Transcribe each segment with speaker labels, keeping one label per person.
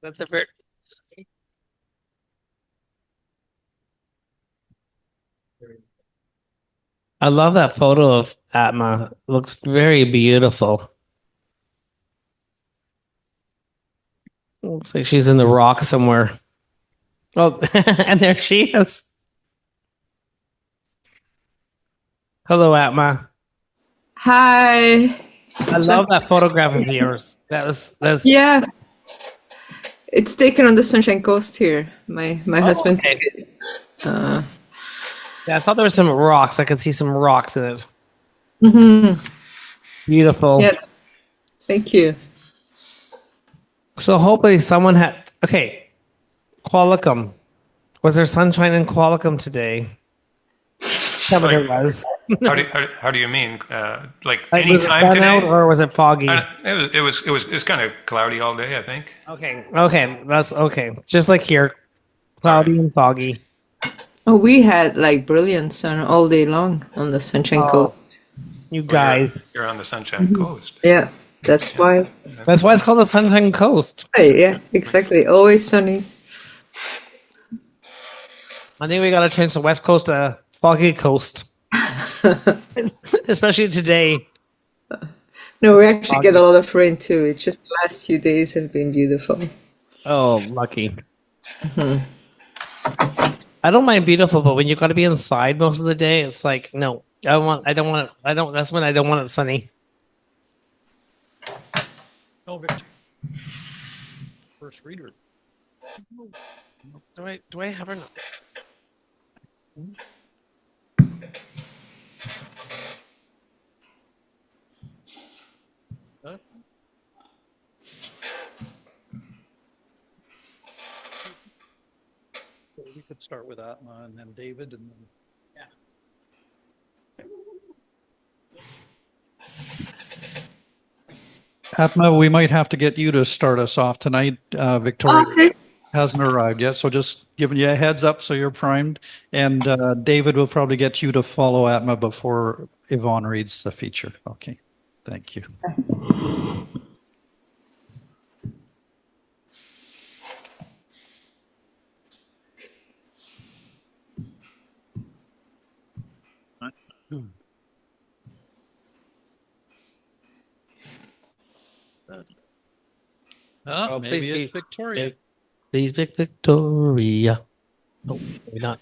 Speaker 1: That's a very. I love that photo of Atma. Looks very beautiful. Looks like she's in the rock somewhere. Oh, and there she is. Hello, Atma.
Speaker 2: Hi.
Speaker 1: I love that photograph of yours. That's
Speaker 2: Yeah, it's taken on the Sunshine Coast here. My husband took
Speaker 1: okay.
Speaker 2: it. Uh,
Speaker 1: Yeah, I thought there were some rocks. I could see some rocks in it.
Speaker 2: mhm.
Speaker 1: Beautiful.
Speaker 2: Yes, thank you.
Speaker 1: So hopefully someone had okay. Qualicum. Was there sunshine in Qualicum today? Tell me
Speaker 3: Like,
Speaker 1: there was.
Speaker 3: how do you mean? Like
Speaker 1: Like,
Speaker 3: any
Speaker 1: was the
Speaker 3: time
Speaker 1: sun out
Speaker 3: today?
Speaker 1: or was it foggy?
Speaker 3: It was kind of cloudy all day, I think.
Speaker 1: Okay, okay, that's okay. Just like here,
Speaker 3: All right.
Speaker 1: cloudy and foggy.
Speaker 2: Oh, we had like brilliant sun all day long on the Sunshine Coast.
Speaker 1: Oh, you
Speaker 3: Well,
Speaker 1: guys.
Speaker 3: you're on the Sunshine Coast.
Speaker 2: Yeah, that's
Speaker 3: Yeah,
Speaker 2: why.
Speaker 1: That's why it's called the Sunshine Coast.
Speaker 2: Right, yeah, exactly. Always sunny.
Speaker 1: I think we gotta change the West Coast to Foggy Coast, especially today.
Speaker 2: No, we actually get
Speaker 1: Foggy.
Speaker 2: a lot of rain too. It's just the last few days have been beautiful.
Speaker 1: Oh, lucky. I don't mind beautiful, but when you gotta be inside most of the day, it's like no. I don't want it. I don't. That's when I don't want it sunny.
Speaker 4: Oh, Victor. First reader.
Speaker 1: Do I have her?
Speaker 4: Huh? So we could start with Atma and then David and then. Atma, we might have to get you to start us off tonight. Victoria
Speaker 2: Okay.
Speaker 4: hasn't arrived yet, so just giving you a heads up so you're primed. And David will probably get you to follow Atma before Yvonne reads the feature. Okay, thank you.
Speaker 1: Oh,
Speaker 4: Maybe
Speaker 1: please
Speaker 4: it's Victoria.
Speaker 1: Please pick Victoria. Oh, maybe not.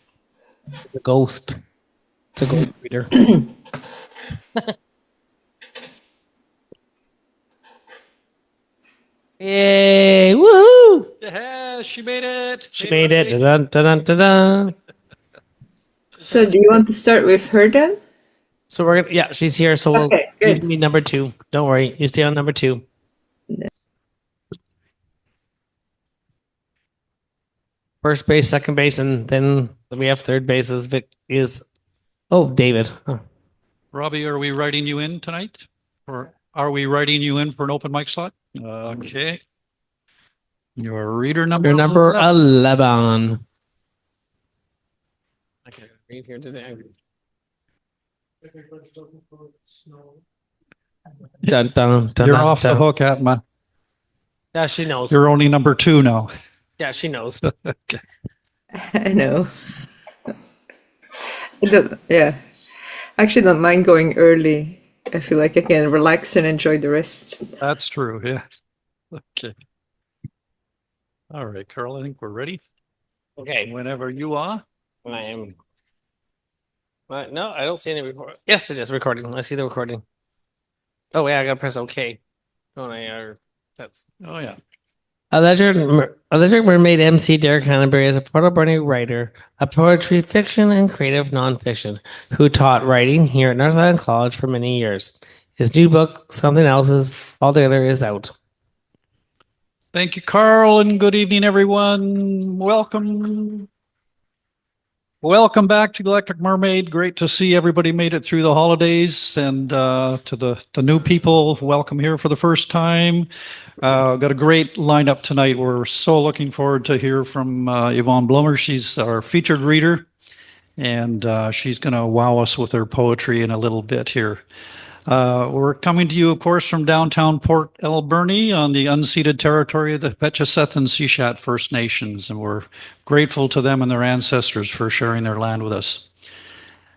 Speaker 1: It's a ghost. It's a ghost reader. Yay! Woohoo!
Speaker 4: Yeah, she made it.
Speaker 1: She made it. Dun, dun, dun, dun, dun.
Speaker 2: So do you want to start with her then?
Speaker 1: So we're gonna, yeah, she's here. So we'll
Speaker 2: Okay,
Speaker 1: give
Speaker 2: good.
Speaker 1: me number 2. Don't worry, you stay on number 2. First base, second base, and then we have third base is Vic is oh David. Huh.
Speaker 4: Robbie, are we writing you in tonight? Or are we writing you in for an open mic slot? Okay. Your reader number.
Speaker 1: You're number
Speaker 4: 11.
Speaker 1: 11. I can't read here today. Dun, dun, dun,
Speaker 4: You're
Speaker 1: dun,
Speaker 4: off the
Speaker 1: dun.
Speaker 4: hook, Atma.
Speaker 1: Yeah, she knows.
Speaker 4: You're only number 2 now.
Speaker 1: Yeah, she knows.
Speaker 4: Okay.
Speaker 2: I know. Yeah. I actually don't mind going early. I feel like I can relax and enjoy the rest.
Speaker 4: That's true. Yeah. Okay. All right, Karl, I think we're ready.
Speaker 1: Okay,
Speaker 4: Whenever you are.
Speaker 1: I am. No, I don't see any record. Yes, it is recording. I see the recording. Oh yeah, I gotta press OK. Oh, that's
Speaker 4: Oh, yeah.
Speaker 1: Alleged Mermaid Emcee Derek Hanebury is a Alberni writer of poetry, fiction, and creative nonfiction who taught writing here at North Island College for many years. His new book, Something Else Is Altogether, is out.
Speaker 4: Thank you, Karl, and good evening, everyone. Welcome. Welcome back to Galactic Mermaid. Great to see everybody made it through the holidays, and to the new people, welcome here for the first time. Got a great lineup tonight. We're so looking forward to hear from Yvonne Blomer. She's our featured reader, and she's going to wow us with her poetry in a little bit here. We're coming to you, of course, from downtown Port Alberni on the unceded territory of the Petcheseth and Sishat First Nations, and we're grateful to them and their ancestors for sharing their land with us.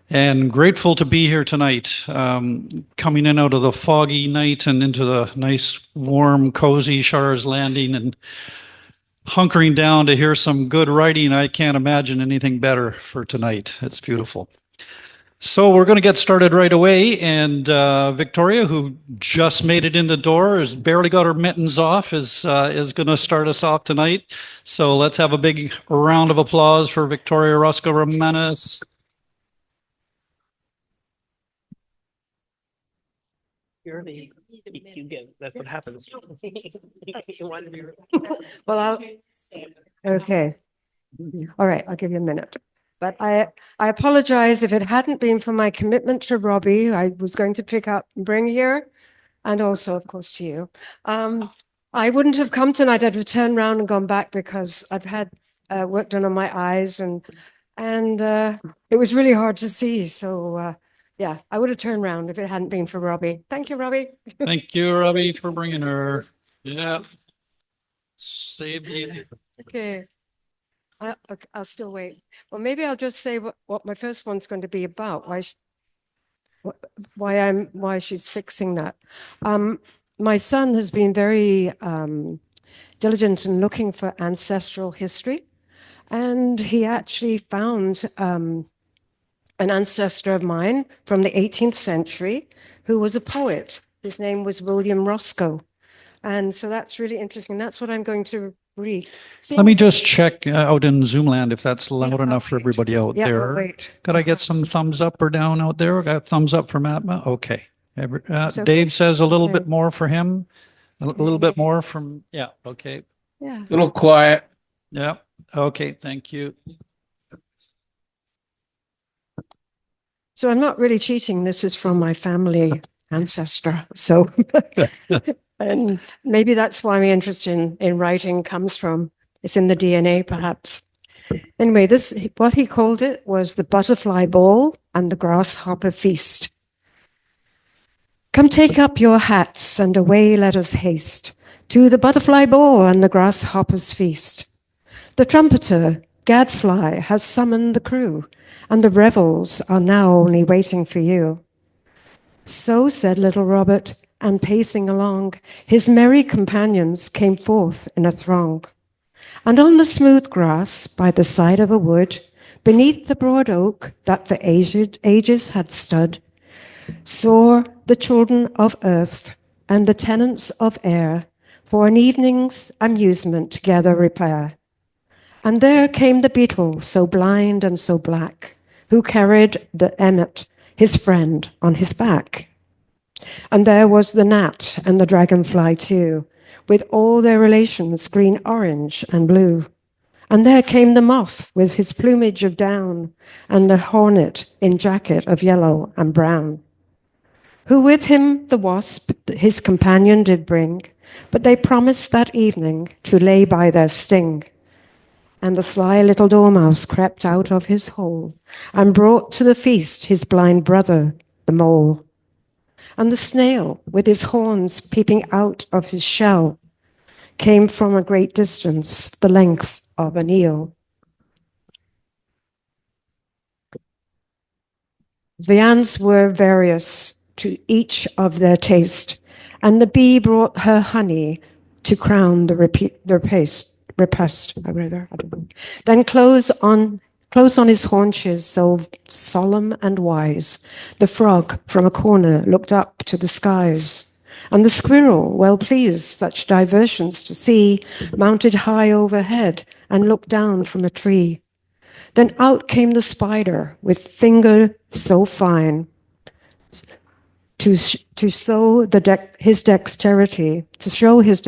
Speaker 4: And grateful to be here tonight, coming in out of the foggy night and into the nice, warm, cozy Char's Landing and hunkering down to hear some good writing. I can't imagine anything better for tonight. It's beautiful. So we're going to get started right away, and Victoria, who just made it in the door, has barely got her mittens off, is going to start us off tonight. So let's have a big round of applause for Victoria Roscoe Roumanis.
Speaker 1: That's what happens.
Speaker 5: Well, okay. All right, I'll give you a minute. But I apologize if it hadn't been for my commitment to Robbie, I was going to pick up and bring here, and also, of course, to you. I wouldn't have come tonight. I'd have turned around and gone back because I've had work done on my eyes, and it was really hard to see. So yeah, I would have turned around if it hadn't been for Robbie. Thank you, Robbie.
Speaker 4: Thank you, Robbie, for bringing her. Yeah. Save you.
Speaker 5: Okay. I'll still wait. Well, maybe I'll just say what my first one's going to be about. Why she's fixing that. My son has been very diligent in looking for ancestral history, and he actually found an ancestor of mine from the 18th century who was a poet. His name was William Roscoe, and so that's really interesting. That's what I'm going to read.
Speaker 4: Let me just check out in Zoomland if that's loud enough for everybody out
Speaker 5: Yeah,
Speaker 4: there.
Speaker 5: wait.
Speaker 4: Could I get some thumbs up or down out there? I got thumbs up from Atma. Okay.
Speaker 5: okay.
Speaker 4: Dave says a little
Speaker 5: Okay.
Speaker 4: bit more for him. A little bit more from, yeah. Okay.
Speaker 5: Yeah.
Speaker 6: A little quiet.
Speaker 4: Yeah. Okay. Thank you.
Speaker 5: So I'm not really cheating. This is from my family ancestor. So, and maybe that's why my interest in writing comes from. It's in the DNA, perhaps. Anyway, what he called it was the butterfly ball and the grasshopper feast. Come take up your hats and away let us haste to the butterfly ball and the grasshopper's feast. The trumpeter, Gadfly, has summoned the crew, and the revels are now only waiting for you. So said little Robert, and pacing along, his merry companions came forth in a throng. And on the smooth grass by the side of a wood, beneath the broad oak that for ages had stood, soar the children of earth and the tenants of air for an evening's amusement together repair. And there came the beetle, so blind and so black, who carried the emmet, his friend, on his back. And there was the gnat and the dragonfly too, with all their relations, green, orange, and blue. And there came the moth with his plumage of down, and the hornet in jacket of yellow and brown. Who with him the wasp, his companion, did bring, but they promised that evening to lay by their sting. And the sly little dormouse crept out of his hole and brought to the feast his blind brother, the mole. And the snail, with his horns peeping out of his shell, came from a great distance, the length of an eel. Viands were various to each of their taste, and the bee brought her honey to crown the repast. Then close on his haunches, so solemn and wise, the frog from a corner looked up to the skies. And the squirrel, well pleased such diversions to see, mounted high overhead and looked down from a tree. Then out came the spider with finger so fine to show his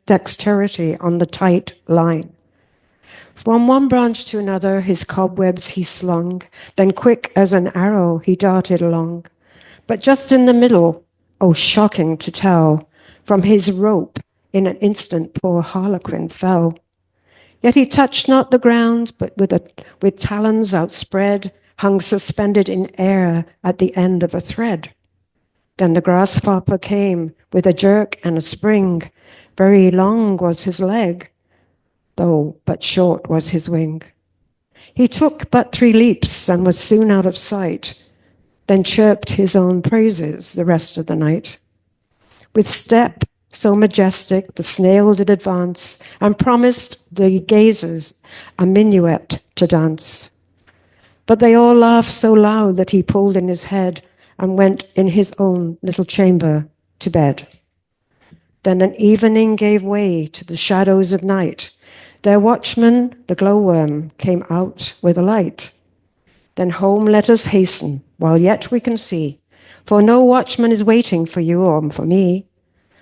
Speaker 5: dexterity on the tight line. From one branch to another his cobwebs he slung, then quick as an arrow he darted along. But just in the middle, oh shocking to tell, from his rope in an instant poor Harlequin fell. Yet he touched not the ground, but with talons outspread, hung suspended in air at the end of a thread. Then the grasshopper came with a jerk and a spring. Very long was his leg, though but short was his wing. He took but 3 leaps and was soon out of sight, then chirped his own praises the rest of the night. With step so majestic the snail did advance, and promised the gazers a minuet to dance. But they all laughed so loud that he pulled in his head and went in his own little chamber to bed. Then an evening gave way to the shadows of night. Their watchman, the glowworm, came out with a light. Then home let us hasten, while yet we can see, for no watchman is waiting for you or for me.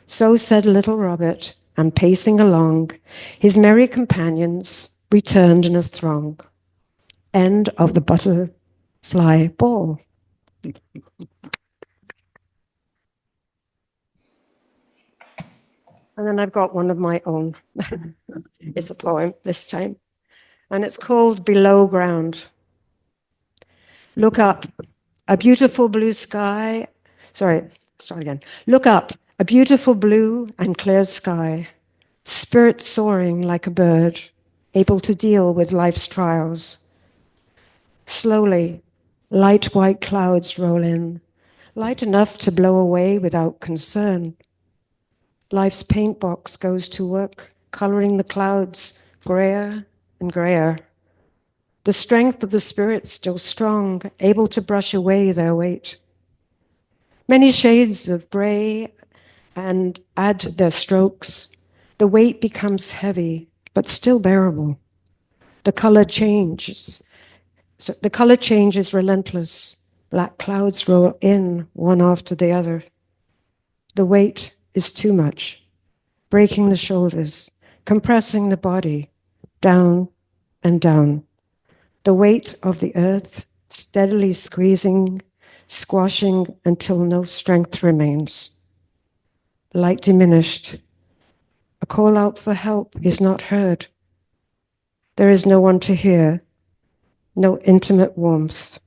Speaker 5: So said little Robert, and pacing along, his merry companions returned in a throng. End of the butterfly ball. And then I've got one of my own. It's a poem this time. And it's called Below Ground. Look up, a beautiful blue sky. Sorry again. Look up, a beautiful blue and clear sky. Spirit soaring like a bird, able to deal with life's trials. Slowly, light white clouds roll in, light enough to blow away without concern. Life's paint box goes to work, coloring the clouds grayer and grayer. The strength of the spirit still strong, able to brush away their weight. Many shades of gray and add their strokes. The weight becomes heavy, but still bearable. The color changes. So the color change is relentless. Black clouds roll in one after the other. The weight is too much, breaking the shoulders, compressing the body, down and down. The weight of the earth steadily squeezing, squashing until no strength remains. Light diminished. A call out for help is not heard. There is no one to hear, no intimate warmth,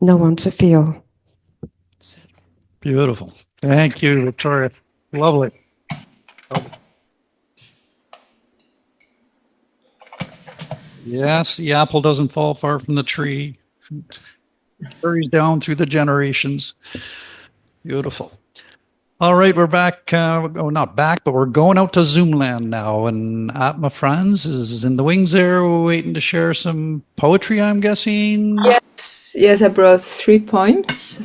Speaker 5: no one to feel.
Speaker 4: Beautiful. Thank you, Victoria. Lovely. Yes, the apple doesn't fall far from the tree. It carries down through the generations. Beautiful. All right, we're back. Not back, but we're going out to Zoom land now. And Atma Frans is in the wings there, waiting to share some poetry, I'm guessing.
Speaker 2: Yes, I brought 3 poems.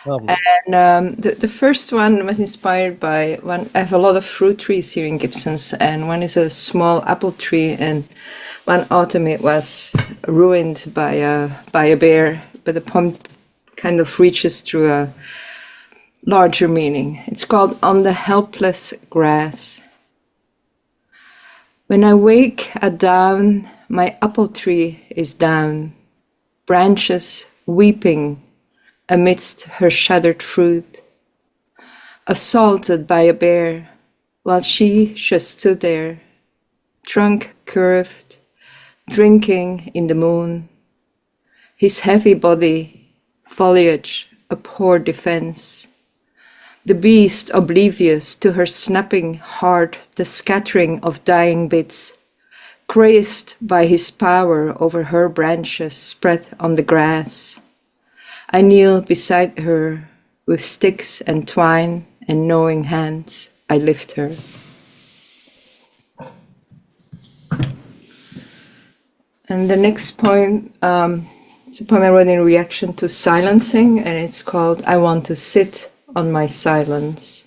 Speaker 4: Lovely.
Speaker 2: And the first one was inspired by one. I have a lot of fruit trees here in Gibsons, and one is a small apple tree. And one autumn it was ruined by a bear, but the poem kind of reaches through a larger meaning. It's called On the Helpless Grass. When I wake at dawn, my apple tree is down, branches weeping amidst her shattered fruit, assaulted by a bear, while she just stood there, trunk curved, drinking in the moon, his heavy body, foliage, a poor defense, the beast oblivious to her snapping heart, the scattering of dying bits, crazed by his power over her branches spread on the grass. I kneel beside her with sticks and twine, and knowing hands I lift her. And the next poem, it's a poem I wrote in reaction to silencing, and it's called I Want to Sit on My Silence.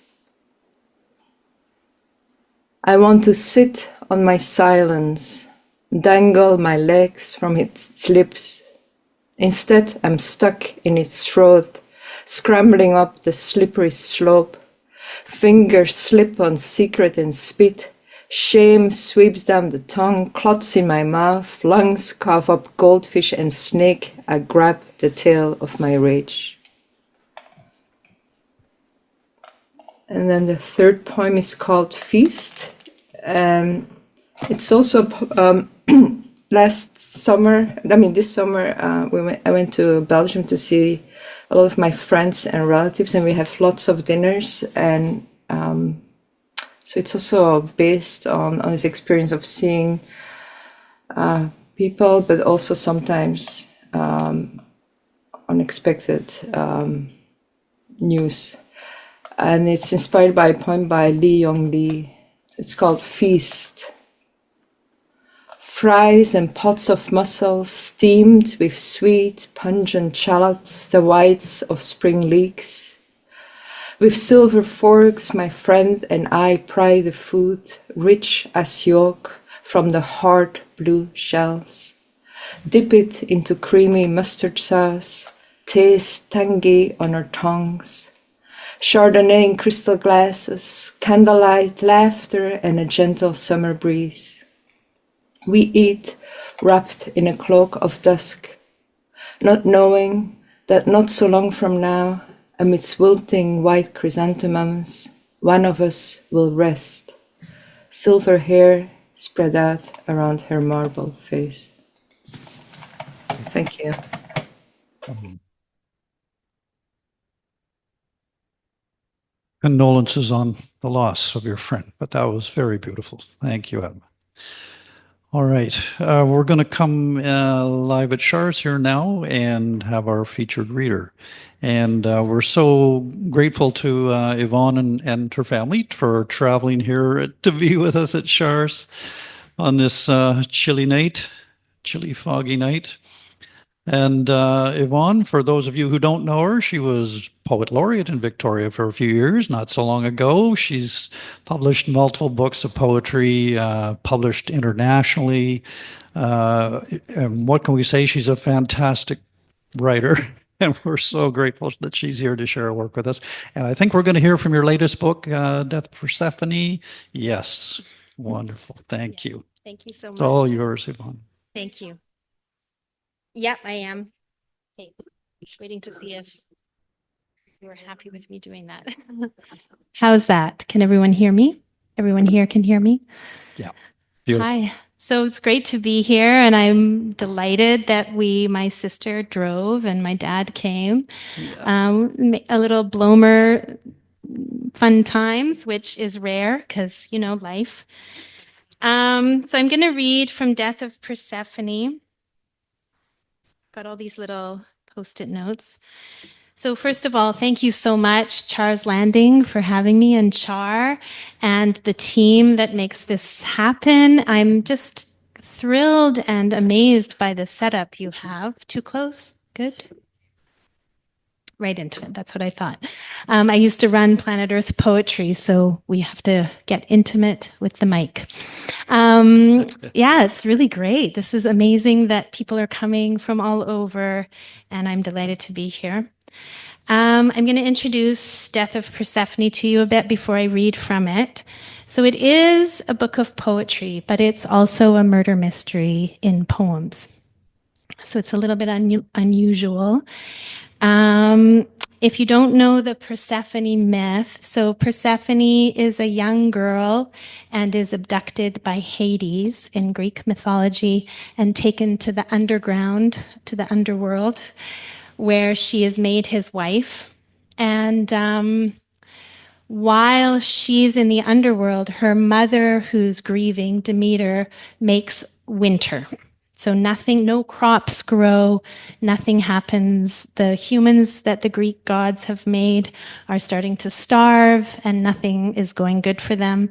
Speaker 2: I want to sit on my silence, dangle my legs from its lips. Instead, I'm stuck in its throat, scrambling up the slippery slope. Fingers slip on secret and spit. Shame sweeps down the tongue, clots in my mouth, lungs cough up goldfish and snake. I grab the tail of my rage. And then the third poem is called Feast. It's also this summer, I went to Belgium to see a lot of my friends and relatives, and we have lots of dinners. And so it's also based on this experience of seeing people, but also sometimes unexpected news. And it's inspired by a poem by Lee Yong Lee. It's called Feast. Fries and pots of mussels steamed with sweet, pungent shallots, the whites of spring leeks. With silver forks, my friend and I pry the food, rich as yolk, from the hard blue shells. Dip it into creamy mustard sauce, taste tangy on our tongues. Chardonnay in crystal glasses, candlelight, laughter, and a gentle summer breeze. We eat wrapped in a cloak of dusk, not knowing that not so long from now, amidst wilting white chrysanthemums, one of us will rest, silver hair spread out around her marble face. Thank you.
Speaker 4: Condolences on the loss of your friend, but that was very beautiful. Thank you, Atma. All right, we're going to come live at Char's here now and have our featured reader. And we're so grateful to Yvonne and her family for traveling here to be with us at Char's on this chilly, foggy night. And Yvonne, for those of you who don't know her, she was poet laureate in Victoria for a few years, not so long ago. She's published multiple books of poetry, published internationally. And what can we say? She's a fantastic writer. And we're so grateful that she's here to share her work with us. And I think we're going to hear from your latest book, Death of Persephone. Yes, wonderful. Thank you.
Speaker 6: Thank you so much.
Speaker 4: It's all yours, Yvonne.
Speaker 6: Thank you. Yep, I am. Okay, just waiting to see if you were happy with me doing that. How's that? Can everyone hear me? Everyone here can hear me?
Speaker 4: Yeah. Beautiful.
Speaker 6: Hi. So it's great to be here, and I'm delighted that my sister drove and my dad came. A little Blomer fun times, which is rare because, life. So I'm going to read from Death of Persephone. Got all these little post-it notes. So first of all, thank you so much, Char's Landing, for having me, and Char and the team that makes this happen. I'm just thrilled and amazed by the setup you have. Too close? Good? Right into it. That's what I thought. I used to run Planet Earth Poetry, so we have to get intimate with the mic. Yeah, it's really great. This is amazing that people are coming from all over, and I'm delighted to be here. I'm going to introduce Death of Persephone to you a bit before I read from it. So it is a book of poetry, but it's also a murder mystery in poems. So it's a little bit unusual. If you don't know the Persephone myth, so Persephone is a young girl and is abducted by Hades in Greek mythology and taken to the underground, to the underworld, where she is made his wife. And while she's in the underworld, her mother, who's grieving, Demeter, makes winter. So no crops grow, nothing happens. The humans that the Greek gods have made are starting to starve, and nothing is going good for them.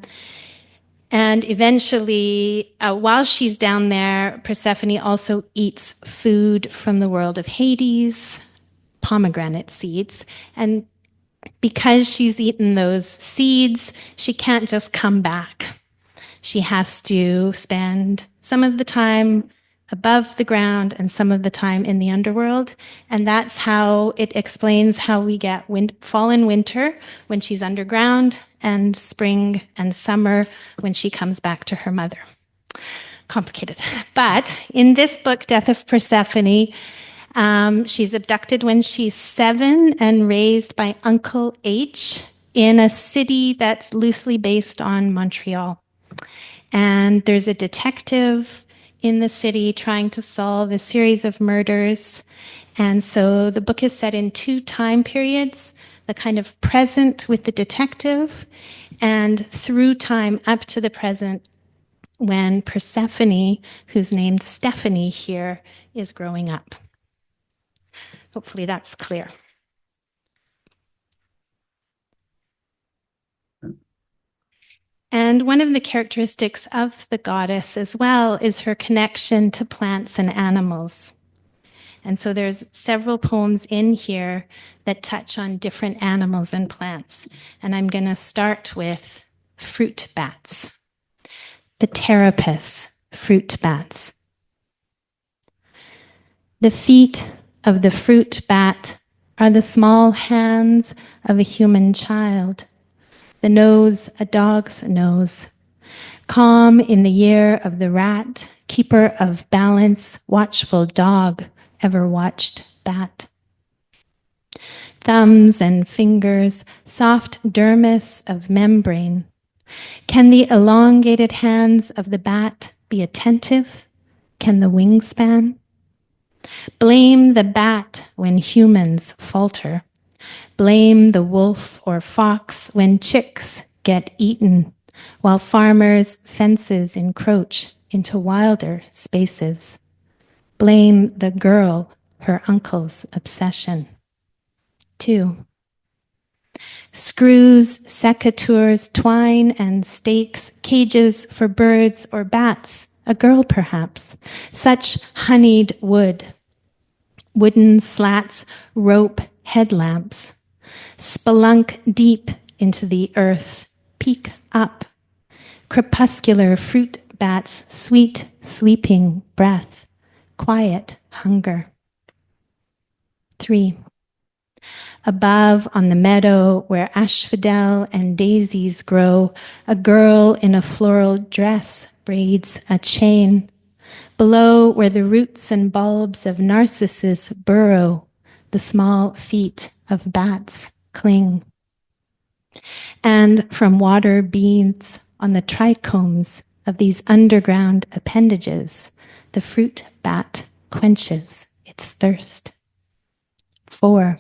Speaker 6: And eventually, while she's down there, Persephone also eats food from the world of Hades, pomegranate seeds. And because she's eaten those seeds, she can't just come back. She has to spend some of the time above the ground and some of the time in the underworld. And that's how it explains how we get fall and winter when she's underground, and spring and summer when she comes back to her mother. Complicated. But in this book, Death of Persephone, she's abducted when she's 7 and raised by Uncle H in a city that's loosely based on Montreal. And there's a detective in the city trying to solve a series of murders. And so the book is set in 2 time periods, the kind of present with the detective, and through time up to the present when Persephone, who's named Stephanie here, is growing up. Hopefully that's clear. And one of the characteristics of the goddess as well is her connection to plants and animals. And so there's several poems in here that touch on different animals and plants. And I'm going to start with fruit bats. The Pteropus, fruit bats. The feet of the fruit bat are the small hands of a human child. The nose, a dog's nose. Calm in the year of the rat, keeper of balance, watchful dog, ever watched bat. Thumbs and fingers, soft dermis of membrane. Can the elongated hands of the bat be attentive? Can the wingspan? Blame the bat when humans falter. Blame the wolf or fox when chicks get eaten, while farmers' fences encroach into wilder spaces. Blame the girl, her uncle's obsession. 2. Screws, secateurs, twine and stakes, cages for birds or bats, a girl perhaps, such honeyed wood. Wooden slats, rope, headlamps. Spelunk deep into the earth, peek up. Crepuscular fruit bats, sweet, sleeping breath, quiet hunger. 3. Above on the meadow where asphodel and daisies grow, a girl in a floral dress braids a chain. Below where the roots and bulbs of narcissus burrow, the small feet of bats cling. And from water beads on the trichomes of these underground appendages, the fruit bat quenches its thirst. 4.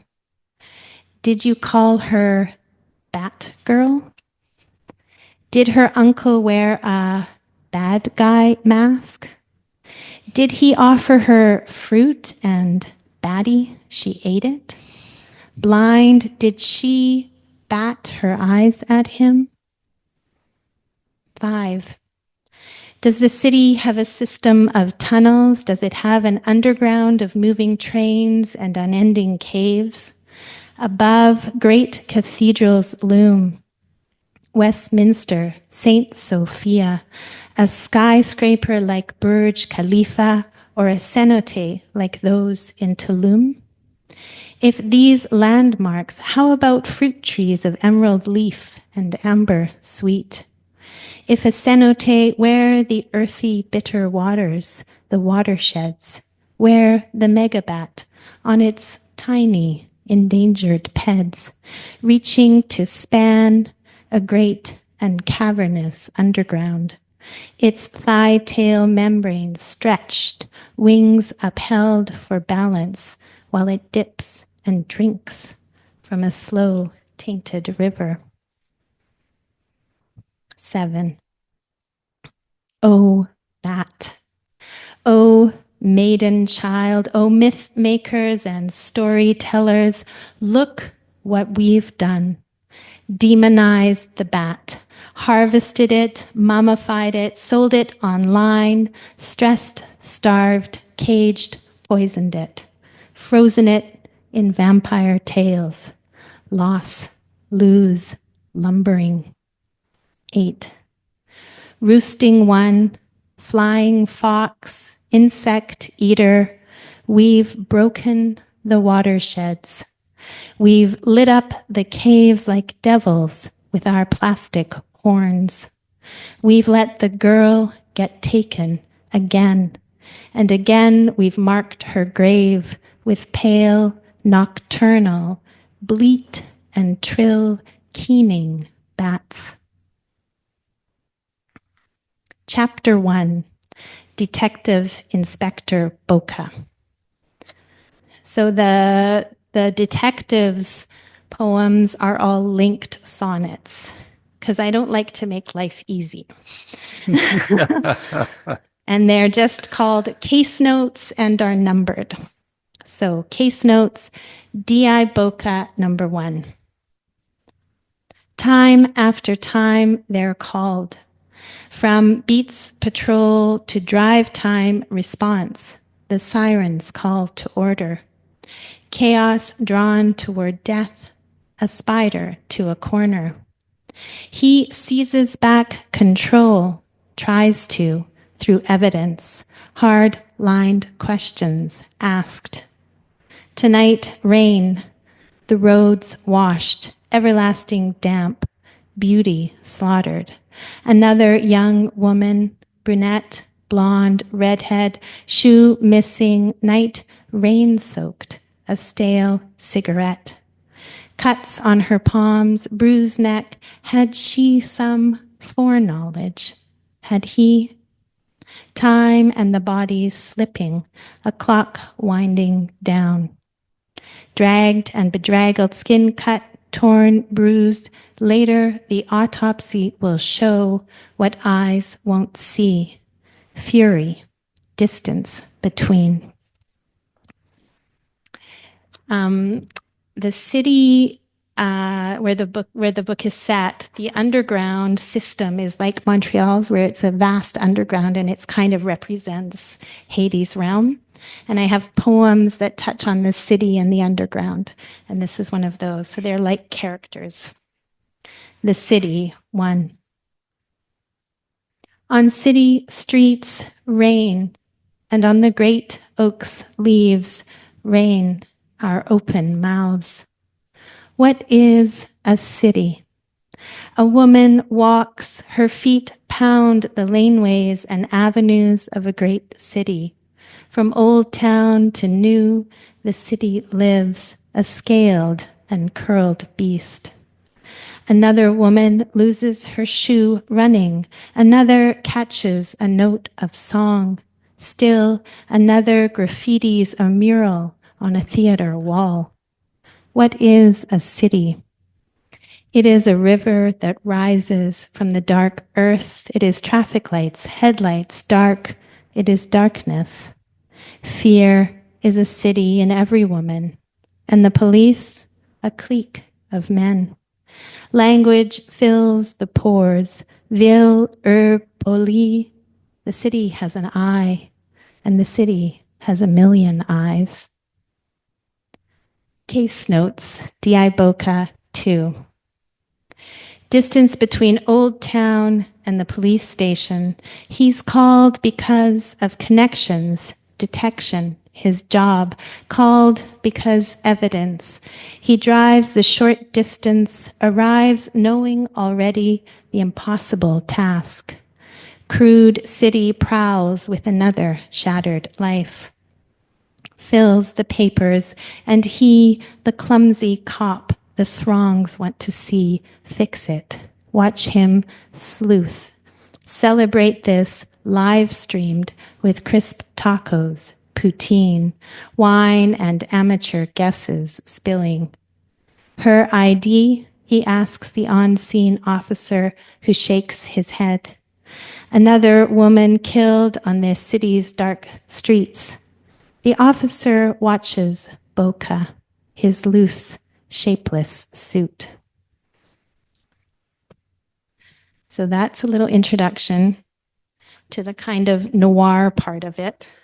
Speaker 6: Did you call her Bat Girl? Did her uncle wear a bad guy mask? Did he offer her fruit and batty, she ate it? Blind, did she bat her eyes at him? 5. Does the city have a system of tunnels? Does it have an underground of moving trains and unending caves? Above, great cathedrals loom. Westminster, St. Sophia, a skyscraper like Burj Khalifa or a cenote like those in Tulum? If these landmarks, how about fruit trees of emerald leaf and amber sweet? If a cenote, where the earthy bitter waters, the watersheds, where the megabat on its tiny endangered peds, reaching to span a great and cavernous underground, its thigh-tail membrane stretched, wings upheld for balance, while it dips and drinks from a slow, tainted river. 7. O bat, O maiden child, O myth makers and storytellers, look what we've done. Demonized the bat, harvested it, mummified it, sold it online, stressed, starved, caged, poisoned it, frozen it in vampire tales, loss, lose, lumbering. 8. Roosting one, flying fox, insect eater, we've broken the watersheds. We've lit up the caves like devils with our plastic horns. We've let the girl get taken again, and again we've marked her grave with pale, nocturnal, bleat and trill, keening bats. Chapter 1, Detective Inspector Boca. So the detectives' poems are all linked sonnets because I don't like to make life easy. And they're just called case notes and are numbered. So case notes, DI Boca number 1. Time after time they're called. From Beats Patrol to Drive Time Response, the sirens call to order. Chaos drawn toward death, a spider to a corner. He seizes back control, tries to, through evidence, hard-lined questions asked. Tonight, rain, the roads washed, everlasting damp, beauty slaughtered. Another young woman, brunette, blonde, redhead, shoe missing, night rain-soaked, a stale cigarette. Cuts on her palms, bruised neck. Had she some foreknowledge? Had he? Time and the body slipping, a clock winding down. Dragged and bedraggled, skin cut, torn, bruised. Later, the autopsy will show what eyes won't see. Fury, distance between. The city where the book is set, the underground system is like Montreal's, where it's a vast underground and it's kind of represents Hades' realm. And I have poems that touch on the city and the underground, and this is one of those. So they're like characters. The city, 1. On city streets, rain, and on the great oak's leaves, rain, our open mouths. What is a city? A woman walks, her feet pound the laneways and avenues of a great city. From old town to new, the city lives, a scaled and curled beast. Another woman loses her shoe running. Another catches a note of song. Still, another graffitis a mural on a theater wall. What is a city? It is a river that rises from the dark earth. It is traffic lights, headlights, dark. It is darkness. Fear is a city in every woman, and the police, a clique of men. Language fills the pores. Ville, poli. The city has an eye, and the city has a million eyes. Case notes, DI Boca 2. Distance between Old Town and the police station. He's called because of connections, detection, his job. Called because evidence. He drives the short distance, arrives knowing already the impossible task. Crude city prowls with another shattered life. Fills the papers, and he, the clumsy cop, the throngs want to see, fix it. Watch him sleuth. Celebrate this live streamed with crisp tacos, poutine, wine, and amateur guesses spilling. Her ID, he asks the on-scene officer who shakes his head. Another woman killed on this city's dark streets. The officer watches Boca, his loose, shapeless suit. So that's a little introduction to the kind of noir part of it.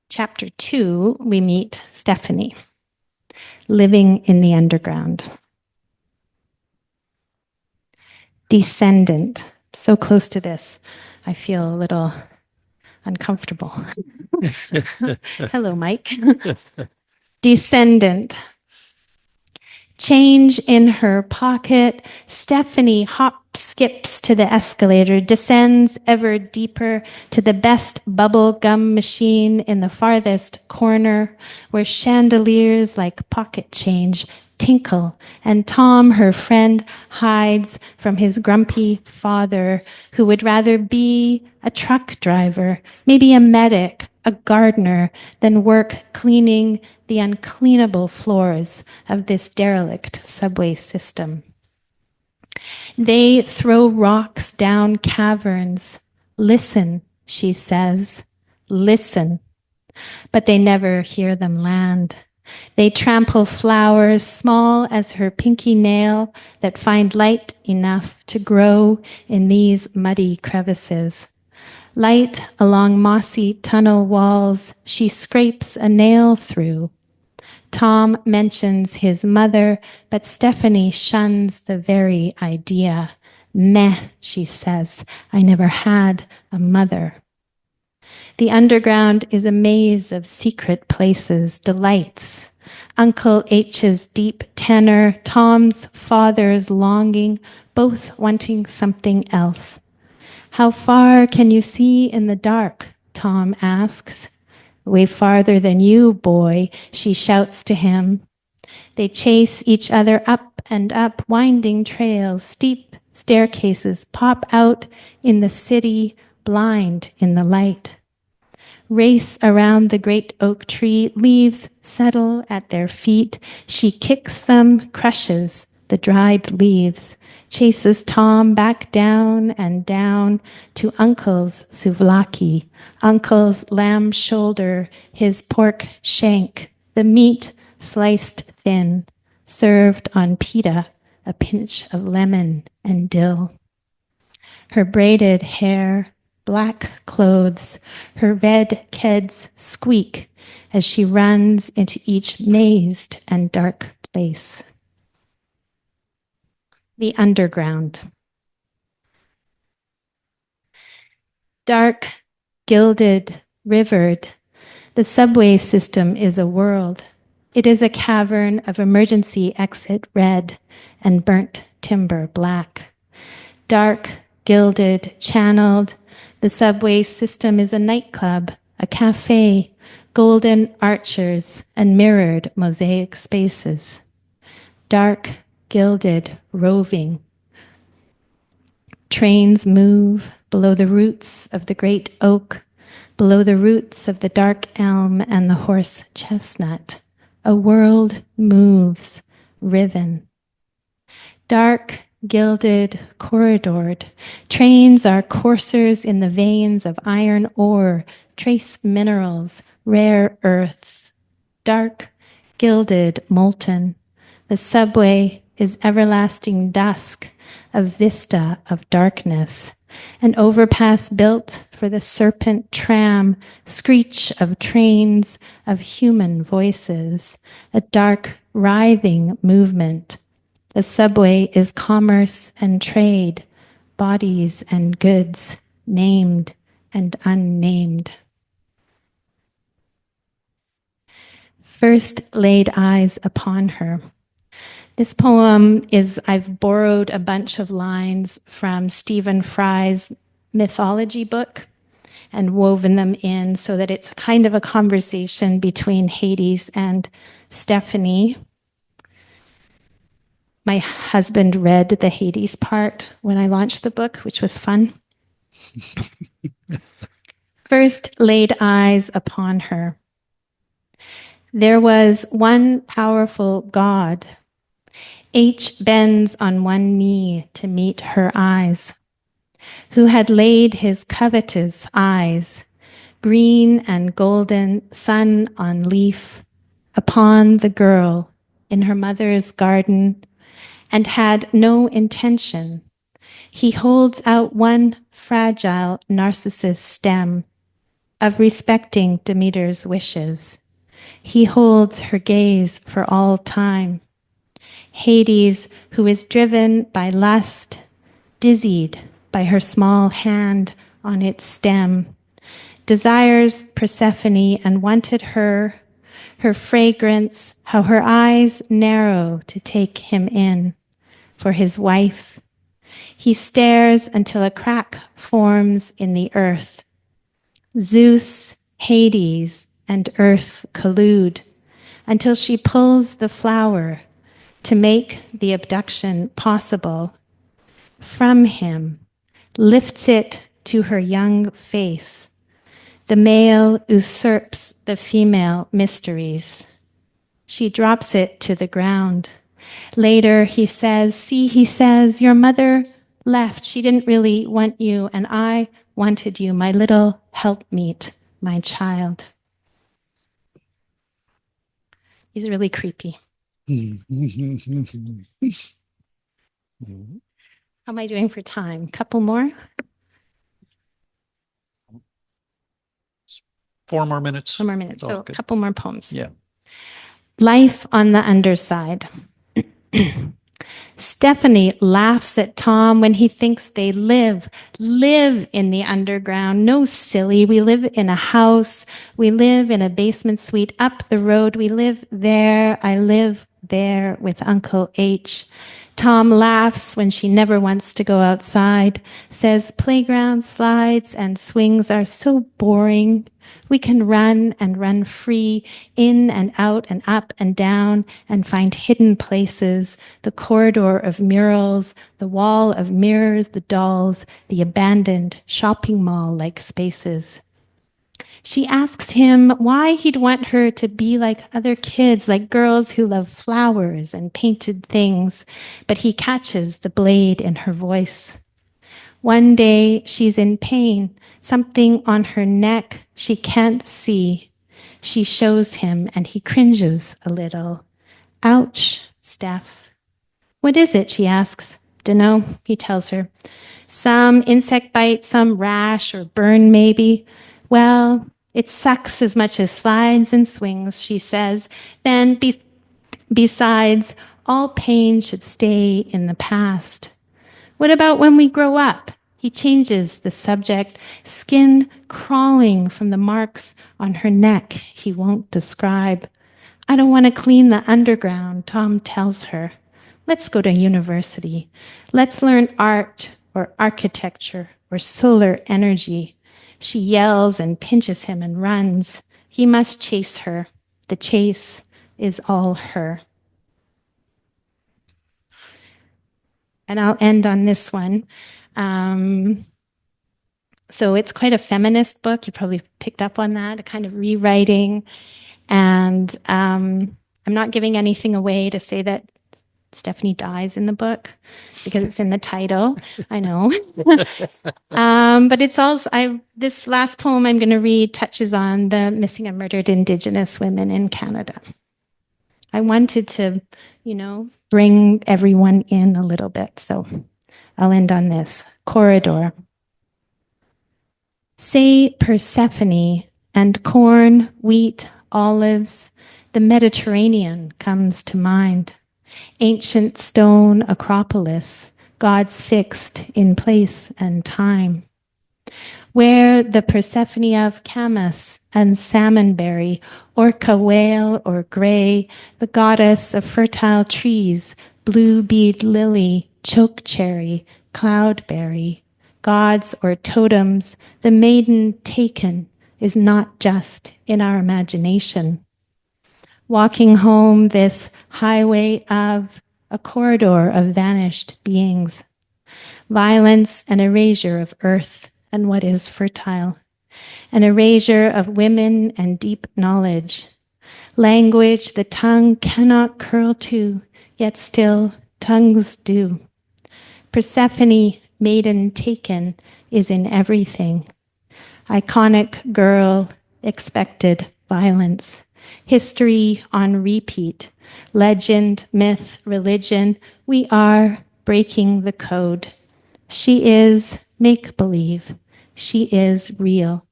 Speaker 6: Chapter 2, we meet Stephanie, living in the underground. Descendant. So close to this, I feel a little uncomfortable. Hello, Mike. Descendant. Change in her pocket. Stephanie hops, skips to the escalator, descends ever deeper to the best bubble gum machine in the farthest corner, where chandeliers like pocket change tinkle, and Tom, her friend, hides from his grumpy father, who would rather be a truck driver, maybe a medic, a gardener, than work cleaning the uncleanable floors of this derelict subway system. They throw rocks down caverns. Listen, she says, listen. But they never hear them land. They trample flowers small as her pinky nail that find light enough to grow in these muddy crevices. Light along mossy tunnel walls she scrapes a nail through. Tom mentions his mother, but Stephanie shuns the very idea. Meh, she says, I never had a mother. The underground is a maze of secret places, delights. Uncle H's deep tenor, Tom's father's longing, both wanting something else. How far can you see in the dark? Tom asks. Way farther than you, boy, she shouts to him. They chase each other up and up winding trails, steep staircases pop out in the city, blind in the light. Race around the great oak tree, leaves settle at their feet. She kicks them, crushes the dried leaves, chases Tom back down and down to Uncle's souvlaki, Uncle's lamb shoulder, his pork shank, the meat sliced thin, served on pita, a pinch of lemon and dill. Her braided hair, black clothes, her red keds squeak as she runs into each mazed and dark place. The underground. Dark, gilded, rivered, the subway system is a world. It is a cavern of emergency exit red and burnt timber black. Dark, gilded, channeled, the subway system is a nightclub, a cafe, golden archers and mirrored mosaic spaces. Dark, gilded, roving. Trains move below the roots of the great oak, below the roots of the dark elm and the horse chestnut. A world moves, riven. Dark, gilded, corridored. Trains are coursers in the veins of iron ore, trace minerals, rare earths. Dark, gilded, molten. The subway is everlasting dusk, a vista of darkness. An overpass built for the serpent tram, screech of trains, of human voices. A dark, writhing movement. The subway is commerce and trade, bodies and goods, named and unnamed. First laid eyes upon her. This poem is, I've borrowed a bunch of lines from Stephen Fry's mythology book and woven them in so that it's kind of a conversation between Hades and Stephanie. My husband read the Hades part when I launched the book, which was fun. First laid eyes upon her. There was one powerful God. H bends on one knee to meet her eyes, who had laid his covetous eyes, green and golden, sun on leaf, upon the girl in her mother's garden, and had no intention. He holds out one fragile narcissus stem of respecting Demeter's wishes. He holds her gaze for all time. Hades, who is driven by lust, dizzied by her small hand on its stem, desires Persephone and wanted her fragrance, how her eyes narrow to take him in. For his wife, he stares until a crack forms in the earth. Zeus, Hades, and earth collude until she pulls the flower, to make the abduction possible from him, lifts it to her young face. The male usurps the female mysteries. She drops it to the ground. Later, he says, your mother left. She didn't really want you, and I wanted you, my little helpmeet, my child. He's really creepy. How am I doing for time? Couple more?
Speaker 4: 4 more minutes.
Speaker 6: 4 more minutes.
Speaker 4: It's all
Speaker 6: So a
Speaker 4: good.
Speaker 6: couple more poems.
Speaker 4: Yeah.
Speaker 6: Life on the Underside. Stephanie laughs at Tom when he thinks they live in the underground. No, silly. We live in a house. We live in a basement suite up the road. We live there. I live there with Uncle H. Tom laughs when she never wants to go outside, says playground slides and swings are so boring. We can run and run free, in and out and up and down, and find hidden places, the corridor of murals, the wall of mirrors, the dolls, the abandoned shopping mall-like spaces. She asks him why he'd want her to be like other kids, like girls who love flowers and painted things, but he catches the blade in her voice. One day she's in pain, something on her neck she can't see. She shows him and he cringes a little. Ouch, Steph. What is it, she asks. Dunno, he tells her. Some insect bite, some rash or burn maybe. Well, it sucks as much as slides and swings, she says. Then besides, all pain should stay in the past. What about when we grow up? He changes the subject, skin crawling from the marks on her neck he won't describe. I don't want to clean the underground, Tom tells her. Let's go to university. Let's learn art or architecture or solar energy. She yells and pinches him and runs. He must chase her. The chase is all her. And I'll end on this one. So it's quite a feminist book. You probably picked up on that, a kind of rewriting. And I'm not giving anything away to say that Stephanie dies in the book because it's in the title. I know. But it's also, this last poem I'm going to read touches on the missing and murdered Indigenous women in Canada. I wanted to, bring everyone in a little bit. So I'll end on this. Corridor. Say Persephone and corn, wheat, olives. The Mediterranean comes to mind. Ancient stone acropolis, gods fixed in place and time. Where the Persephone of Camus and salmonberry, orca whale or gray, the goddess of fertile trees, blue bead lily, chokecherry, cloudberry, gods or totems, the maiden taken is not just in our imagination. Walking home this highway of a corridor of vanished beings, violence and erasure of earth and what is fertile, an erasure of women and deep knowledge, language the tongue cannot curl to, yet still tongues do. Persephone, maiden taken, is in everything. Iconic girl, expected violence. History on repeat. Legend, myth, religion. We are breaking the code. She is make-believe. She is real.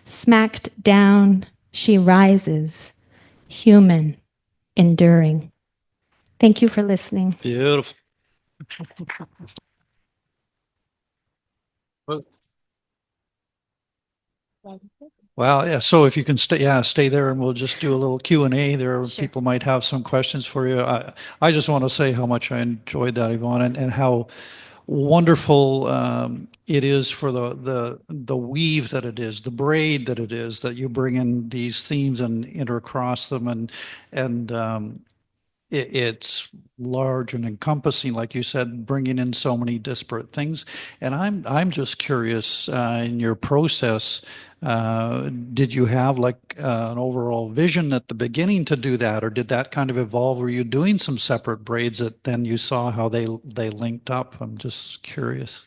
Speaker 6: Smacked down, she rises. Human, enduring. Thank you for listening.
Speaker 4: Beautiful. Well, yeah. So if you can stay there, and we'll just do a little Q&A. There,
Speaker 6: Sure.
Speaker 4: people might have some questions for you. I just want to say how much I enjoyed that, Yvonne, and how wonderful it is for the weave that it is, the braid that it is, that you bring in these themes and intercross them, and it's large and encompassing, like you said, bringing in so many disparate things. And I'm just curious, in your process, did you have like an overall vision at the beginning to do that, or did that kind of evolve? Were you doing some separate braids that then you saw how they linked up? I'm just curious.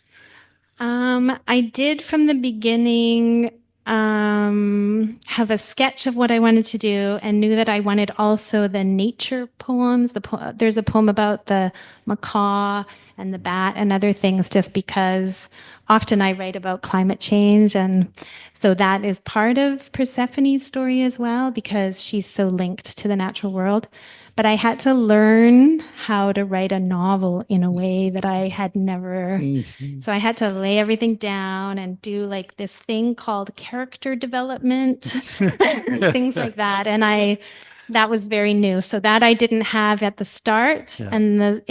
Speaker 6: I did from the beginning have a sketch of what I wanted to do and knew that I wanted also the nature poems. There's a poem about the macaw and the bat and other things, just because often I write about climate change. And so that is part of Persephone's story as well, because she's so linked to the natural world. But I had to learn how to write a novel in a way that I had never. So I had to lay everything down and do like this thing called character development, things like that. And that was very new. So that I didn't have at the start, and the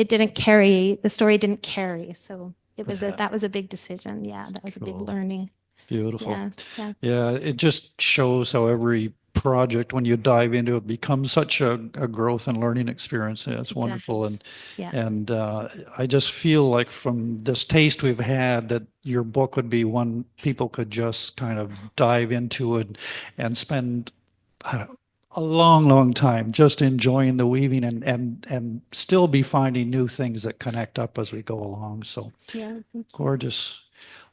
Speaker 6: story didn't carry. So that was a big decision. Yeah, that was a big learning.
Speaker 4: Beautiful.
Speaker 6: Yeah.
Speaker 4: Yeah, it just shows how every project, when you dive into it, becomes such a growth and learning experience. Yeah, it's wonderful. And I just feel like from this taste we've had that your book would be one people could just kind of dive into it and spend, I don't know, a long, long time just enjoying the weaving and still be finding new things that connect up as we go along. So gorgeous.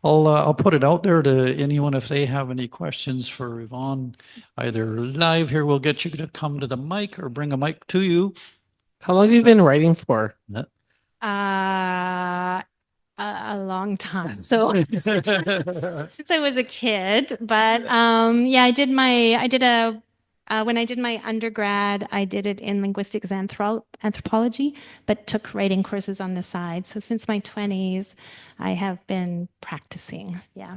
Speaker 4: I'll put it out there to anyone if they have any questions for Yvonne, either live here. We'll get you to come to the mic or bring a mic to you.
Speaker 1: How long have you been writing for?
Speaker 6: A long time. So since I was a kid, but when I did my undergrad, I did it in linguistics and anthropology, but took writing courses on the side. So since my 20s, I have been practicing. Yeah.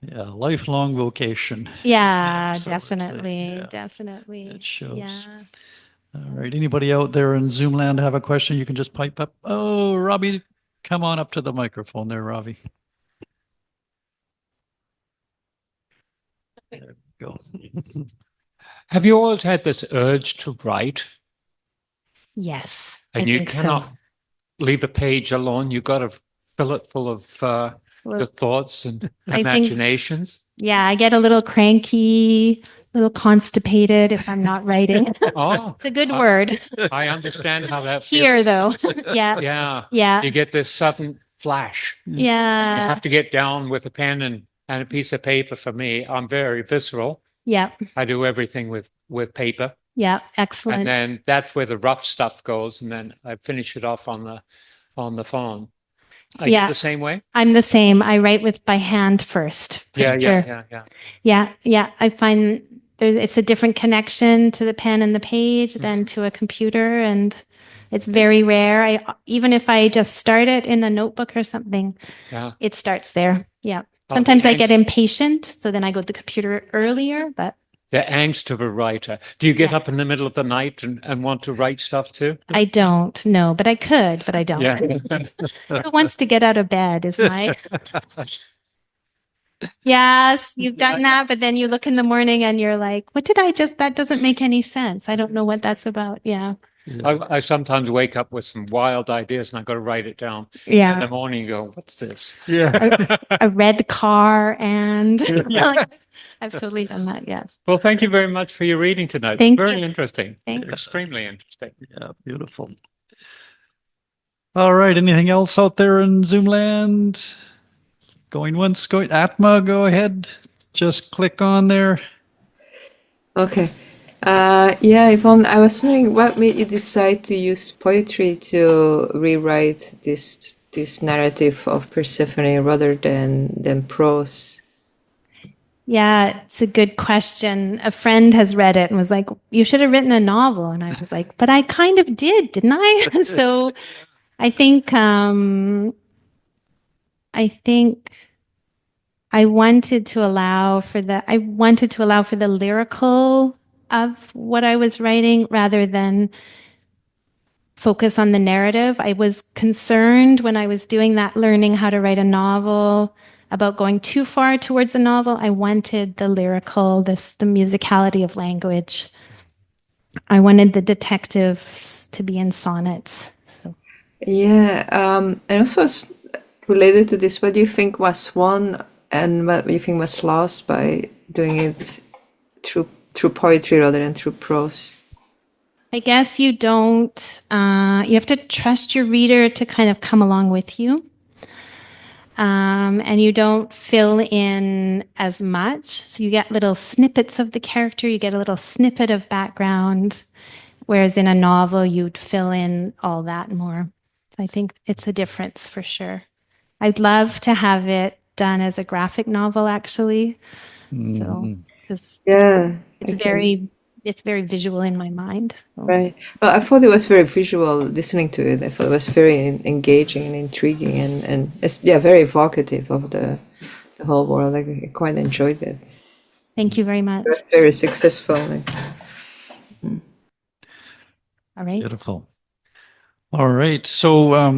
Speaker 4: Lifelong vocation.
Speaker 6: Yeah,
Speaker 4: Absolutely.
Speaker 6: definitely.
Speaker 4: It shows.
Speaker 6: Yeah.
Speaker 4: All right. Anybody out there in Zoom land have a question? You can just pipe up. Oh, Robbie, come on up to the microphone there, Robbie. There we go.
Speaker 7: Have you always had this urge to write?
Speaker 6: Yes.
Speaker 7: And
Speaker 6: I
Speaker 7: you
Speaker 6: think
Speaker 7: cannot leave a page alone. You've got to fill it full of your thoughts and imaginations.
Speaker 6: I get a little cranky, a little constipated if I'm not writing.
Speaker 7: Oh,
Speaker 6: it's a good word.
Speaker 7: I understand how that
Speaker 6: Here,
Speaker 7: feels.
Speaker 6: though. Yeah.
Speaker 7: You get this sudden flash.
Speaker 6: Yeah.
Speaker 7: You have to get down with a pen and a piece of paper. For me, I'm very visceral.
Speaker 6: Yeah.
Speaker 7: I do everything with paper.
Speaker 6: Yeah. Excellent.
Speaker 7: And then that's where the rough stuff goes. And then I finish it off on the phone. Are you the same way?
Speaker 6: I'm the same. I write by hand first.
Speaker 7: Yeah.
Speaker 6: I find it's a different connection to the pen and the page than to a computer, and it's very rare. Even if I just start it in a notebook or something, it starts there. Yeah. Sometimes I get impatient, so then I go to the computer earlier, but
Speaker 7: the angst of a writer. Do you get up in the middle of the night and want to write stuff too?
Speaker 6: I don't know, but I could, but I don't.
Speaker 7: Yeah.
Speaker 6: Who wants to get out of bed is my... Yes, you've done that, but then you look in the morning and you're like, that doesn't make any sense. I don't know what that's about. Yeah.
Speaker 7: I sometimes wake up with some wild ideas and I've got to write it down.
Speaker 6: Yeah.
Speaker 7: In the morning you go, what's this?
Speaker 4: Yeah.
Speaker 6: A red car and... I've totally done that, yes.
Speaker 7: Well, thank you very much for your reading tonight.
Speaker 6: Thank
Speaker 7: Very
Speaker 6: you.
Speaker 7: interesting.
Speaker 6: Thanks.
Speaker 7: Extremely interesting.
Speaker 4: Yeah, beautiful. All right. Anything else out there in Zoom land? Going once, going Atma, go ahead. Just click on there.
Speaker 2: Okay. Yvonne, I was wondering what made you decide to use poetry to rewrite this narrative of Persephone rather than prose?
Speaker 6: Yeah, it's a good question. A friend has read it and was like, you should have written a novel. And I was like, but I kind of did, didn't I? So I think I wanted to allow for the lyrical of what I was writing rather than focus on the narrative. I was concerned when I was doing that, learning how to write a novel, about going too far towards a novel. I wanted the lyrical, the musicality of language. I wanted the detectives to be in sonnets. So.
Speaker 2: Yeah, and also related to this, what do you think was won and what do you think was lost by doing it through poetry rather than through prose?
Speaker 6: I guess you don't, you have to trust your reader to kind of come along with you. And you don't fill in as much. So you get little snippets of the character, you get a little snippet of background, whereas in a novel, you'd fill in all that more. So I think it's a difference for sure. I'd love to have it done as a graphic novel, actually. So, because
Speaker 2: Yeah,
Speaker 6: it's very visual in my mind. So.
Speaker 2: right. Well, I thought it was very visual listening to it. I thought it was very engaging and intriguing and it's, yeah, very evocative of the whole world. I quite enjoyed it.
Speaker 6: Thank you very much.
Speaker 2: It was very successful.
Speaker 6: All right.
Speaker 4: Beautiful. All right. So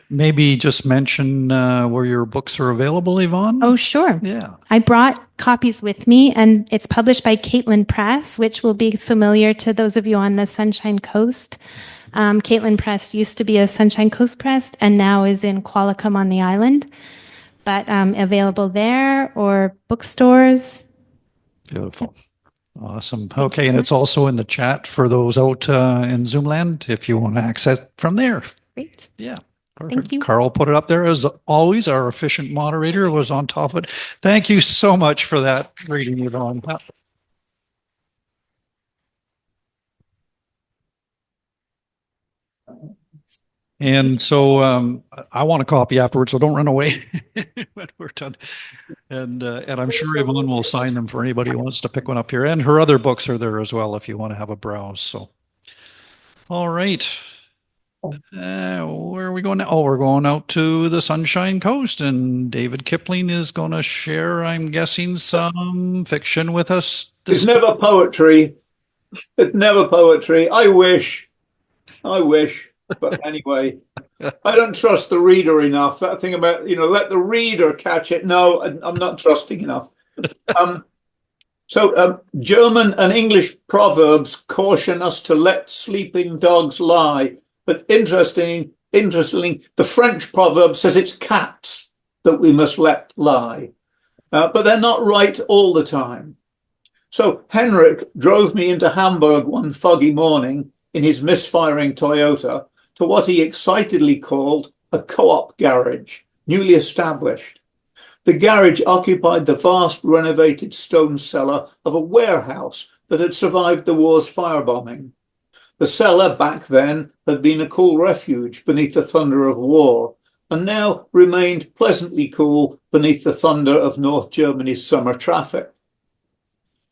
Speaker 4: maybe just mention where your books are available, Yvonne.
Speaker 6: Oh, sure.
Speaker 4: Yeah.
Speaker 6: I brought copies with me, and it's published by Caitlin Press, which will be familiar to those of you on the Sunshine Coast. Caitlin Press used to be a Sunshine Coast press and now is in Qualicum on the island, but available there or bookstores.
Speaker 4: Beautiful. Awesome. Okay, and it's also in the chat for those out in Zoom land if you want to access from there.
Speaker 6: Great.
Speaker 4: Yeah. Perfect.
Speaker 6: Thank you.
Speaker 4: Karl put it up there as always. Our efficient moderator was on top of it. Thank you so much for that reading, Yvonne. And so I want a copy afterwards, so don't run away when we're done. And I'm sure Yvonne will sign them for anybody who wants to pick one up here. And her other books are there as well if you want to have a browse. So, all right. Where are we going now? Oh, we're going out to the Sunshine Coast, and David Kipling is going to share, I'm guessing, some fiction with us.
Speaker 8: It's never poetry. It's never poetry. I wish. But anyway, I don't trust the reader enough. That thing about, let the reader catch it. No, I'm not trusting enough. So German and English proverbs caution us to let sleeping dogs lie. But interestingly, the French proverb says it's cats that we must let lie. But they're not right all the time. So Henrik drove me into Hamburg one foggy morning in his misfiring Toyota to what he excitedly called a co-op garage, newly established. The garage occupied the vast renovated stone cellar of a warehouse that had survived the war's firebombing. The cellar back then had been a cool refuge beneath the thunder of war, and now remained pleasantly cool beneath the thunder of North Germany's summer traffic.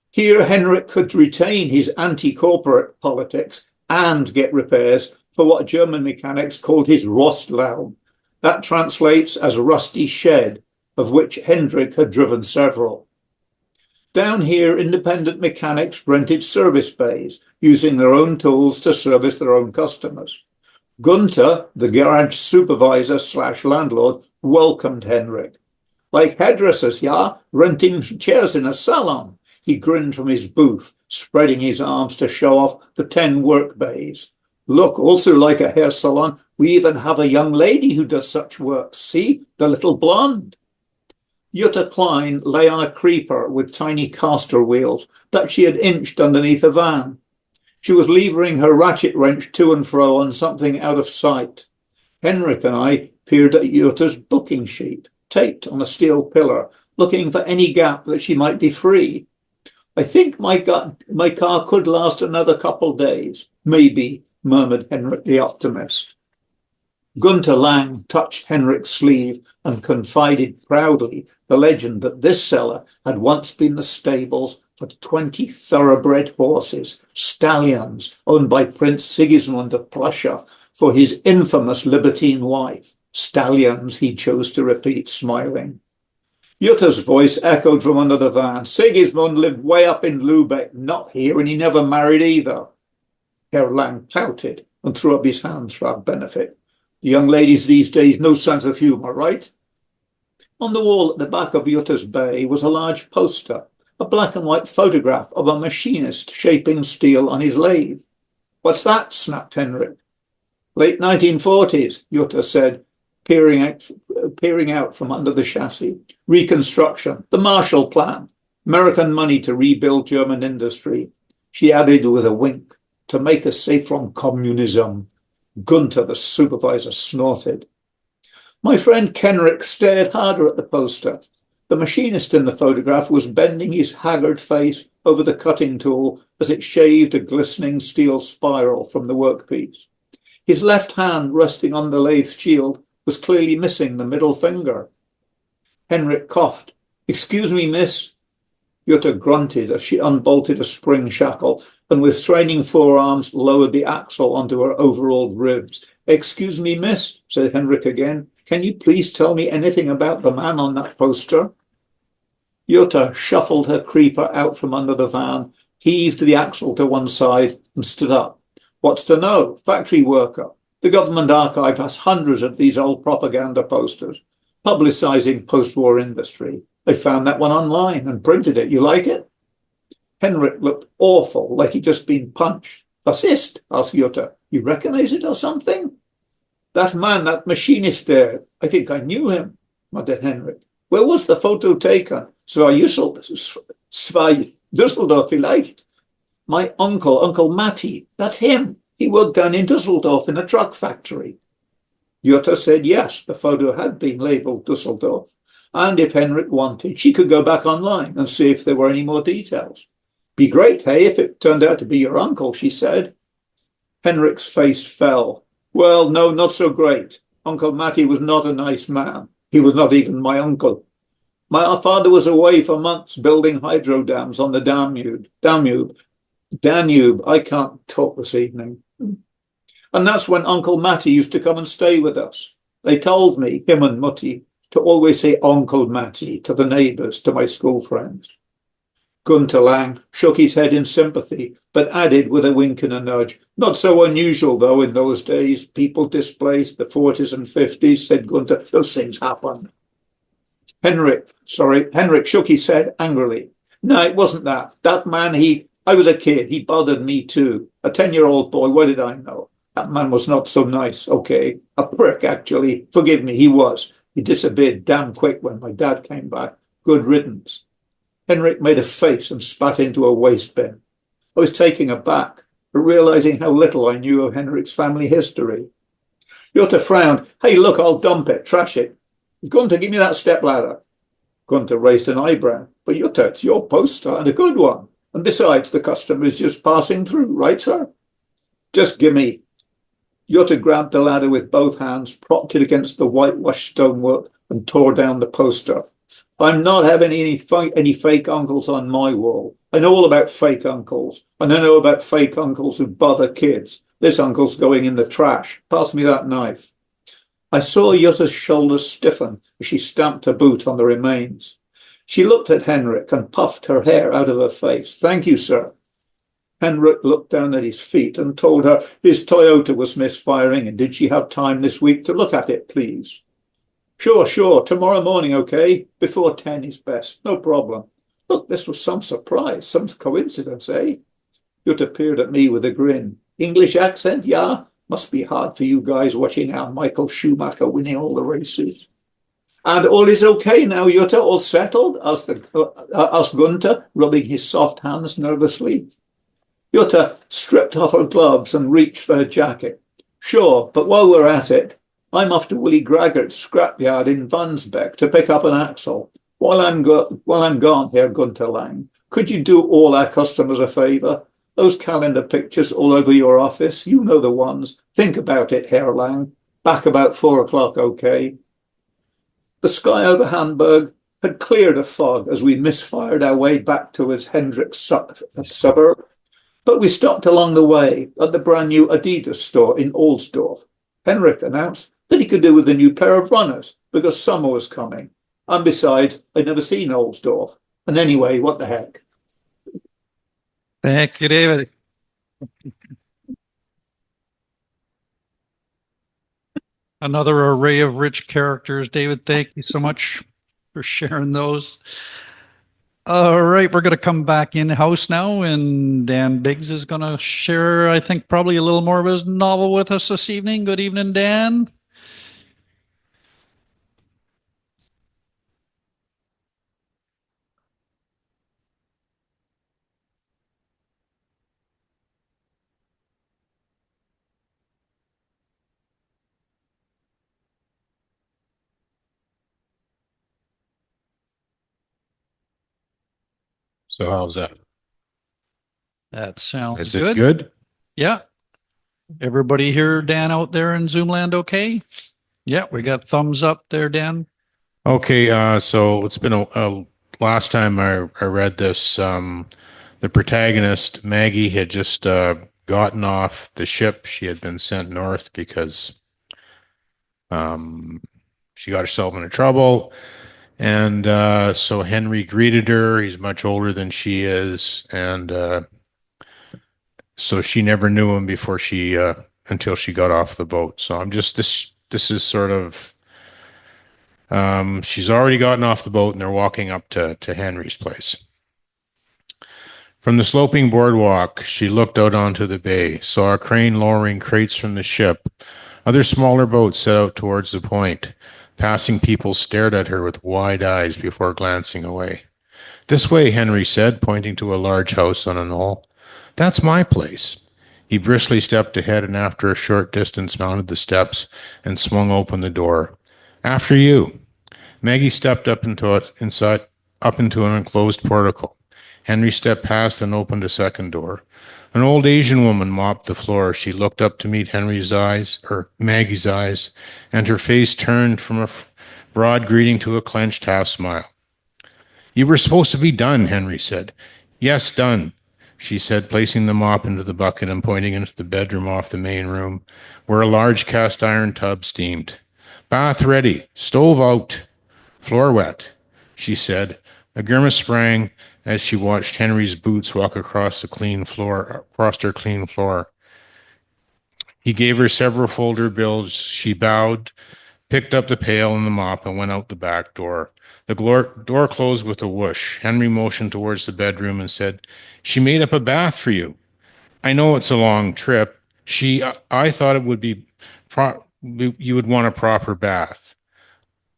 Speaker 8: Here Henrik could retain his anti-corporate politics and get repairs for what German mechanics called his Rostlaube. That translates as rusty shed, of which Hendrik had driven several. Down here, independent mechanics rented service bays, using their own tools to service their own customers. Gunther, the garage supervisor / landlord, welcomed Henrik. Like hairdressers, yeah, renting chairs in a salon. He grinned from his booth, spreading his arms to show off the 10 work bays. Look, also like a hair salon, we even have a young lady who does such work. See, the little blonde. Jutta Klein lay on a creeper with tiny caster wheels that she had inched underneath a van. She was levering her ratchet wrench to and fro on something out of sight. Henrik and I peered at Jutta's booking sheet, taped on a steel pillar, looking for any gap that she might be free. I think my car could last another couple days. Maybe, murmured Henrik the optimist. Gunther Lang touched Henrik's sleeve and confided proudly the legend that this cellar had once been the stables for 20 thoroughbred horses, stallions, owned by Prince Sigismund of Prussia for his infamous libertine wife. Stallions, he chose to repeat, smiling. Jutta's voice echoed from under the van. Sigismund lived way up in Lübeck, not here, and he never married either. Herr Lang pouted and threw up his hands for our benefit. The young ladies these days, no sense of humour, right? On the wall at the back of Jutta's bay was a large poster, a black and white photograph of a machinist shaping steel on his lathe. What's that? Snapped Henrik. Late 1940s, Jutta said, peering out from under the chassis. Reconstruction, the Marshall Plan, American money to rebuild German industry. She added with a wink, to make us safe from communism. Gunther, the supervisor, snorted. My friend Kenrick stared harder at the poster. The machinist in the photograph was bending his haggard face over the cutting tool as it shaved a glistening steel spiral from the workpiece. His left hand, resting on the lathe's shield, was clearly missing the middle finger. Henrik coughed. Excuse me, miss. Jutta grunted as she unbolted a spring shackle and with straining forearms lowered the axle onto her overalled ribs. Excuse me, miss, said Henrik again. Can you please tell me anything about the man on that poster? Jutta shuffled her creeper out from under the van, heaved the axle to one side and stood up. What's to know? Factory worker. The government archive has hundreds of these old propaganda posters, publicising post-war industry. They found that one online and printed it. You like it? Henrik looked awful, like he'd just been punched. Assist? Asked Jutta. You recognise it or something? That man, that machinist there, I think I knew him, muttered Henrik. Where was the photo taken? Zwei Düsseldorf vielleicht. My Uncle Matty, that's him. He worked down in Düsseldorf in a truck factory. Jutta said yes, the photo had been labelled Düsseldorf, and if Henrik wanted, she could go back online and see if there were any more details. Be great, hey, if it turned out to be your uncle, she said. Henrik's face fell. Well, no, not so great. Uncle Matty was not a nice man. He was not even my uncle. My father was away for months building hydro dams on the Danube. I can't talk this evening. And that's when Uncle Matty used to come and stay with us. They told me, him and Mutty, to always say Uncle Matty to the neighbours, to my school friends. Gunther Lang shook his head in sympathy, but added with a wink and a nudge, not so unusual, though, in those days. People displaced, the 40s and 50s, said Gunther. Those things happened. Henrik shook his head angrily. No, it wasn't that. That man, I was a kid. He bothered me too. A 10-year-old boy, what did I know? That man was not so nice, okay. A prick, actually. Forgive me, he was. He disappeared damn quick when my dad came back. Good riddance. Henrik made a face and spat into a waste bin. I was taken aback, but realising how little I knew of Henrik's family history. Jutta frowned. Hey, look, I'll dump it, trash it. Gunther, give me that stepladder. Gunther raised an eyebrow. But Jutta, it's your poster and a good one. And besides, the customer is just passing through, right, sir? Just gimme. Jutta grabbed the ladder with both hands, propped it against the whitewashed stonework, and tore down the poster. I'm not having any fake uncles on my wall. I know all about fake uncles, and I know about fake uncles who bother kids. This uncle's going in the trash. Pass me that knife. I saw Jutta's shoulders stiffen as she stamped her boot on the remains. She looked at Henrik and puffed her hair out of her face. Thank you, sir. Henrik looked down at his feet and told her his Toyota was misfiring and did she have time this week to look at it, please? Sure. Tomorrow morning, okay? Before 10 is best. No problem. Look, this was some surprise, some coincidence, eh? Jutta peered at me with a grin. English accent, yeah? Must be hard for you guys watching our Michael Schumacher winning all the races. And all is okay now, Jutta? All settled? Asked Gunther, rubbing his soft hands nervously. Jutta stripped off her gloves and reached for her jacket. Sure, but while we're at it, I'm off to Willie Graggert's scrapyard in Vansbeck to pick up an axle. While I'm gone, Herr Gunther Lang, could you do all our customers a favour? Those calendar pictures all over your office, you know the ones. Think about it, Herr Lang. Back about 4 o'clock, okay? The sky over Hamburg had cleared of fog as we misfired our way back towards Hendrik's suburb. But we stopped along the way at the brand new Adidas store in Ohlsdorf. Henrik announced that he could do with a new pair of runners because summer was coming. And besides, I'd never seen Ohlsdorf. And anyway, what the heck?
Speaker 4: Thank you, David. Another array of rich characters. David, thank you so much for sharing those. All right, we're going to come back in-house now, and Dan Biggs is going to share, I think, probably a little more of his novel with us this evening. Good evening, Dan.
Speaker 9: So how's that?
Speaker 4: That sounds
Speaker 9: Is it
Speaker 4: good.
Speaker 9: good?
Speaker 4: Yeah. Everybody hear Dan out there in Zoomland okay? Yeah, we got thumbs up there, Dan.
Speaker 9: Okay, so it's been a last time I read this, the protagonist, Maggie, had just gotten off the ship. She had been sent north because um, she got herself into trouble. And so Henry greeted her. He's much older than she is. And so she never knew him before she until she got off the boat. So I'm just this is sort of she's already gotten off the boat and they're walking up to Henry's place. From the sloping boardwalk, she looked out onto the bay, saw a crane lowering crates from the ship. Other smaller boats set out towards the point. Passing people stared at her with wide eyes before glancing away. This way, Henry said, pointing to a large house on a knoll. That's my place. He briskly stepped ahead and after a short distance mounted the steps and swung open the door. After you. Maggie stepped up into an enclosed portico. Henry stepped past and opened a second door. An old Asian woman mopped the floor. She looked up to meet Maggie's eyes, and her face turned from a broad greeting to a clenched half smile. You were supposed to be done, Henry said. Yes, done, she said, placing the mop into the bucket and pointing into the bedroom off the main room, where a large cast iron tub steamed. Bath ready, stove out, floor wet, she said. A grimace sprang as she watched Henry's boots walk across her clean floor. He gave her several folder bills. She bowed, picked up the pail and the mop, and went out the back door. The door closed with a whoosh. Henry motioned towards the bedroom and said, She made up a bath for you. I know it's a long trip. I thought it would be, you would want a proper bath.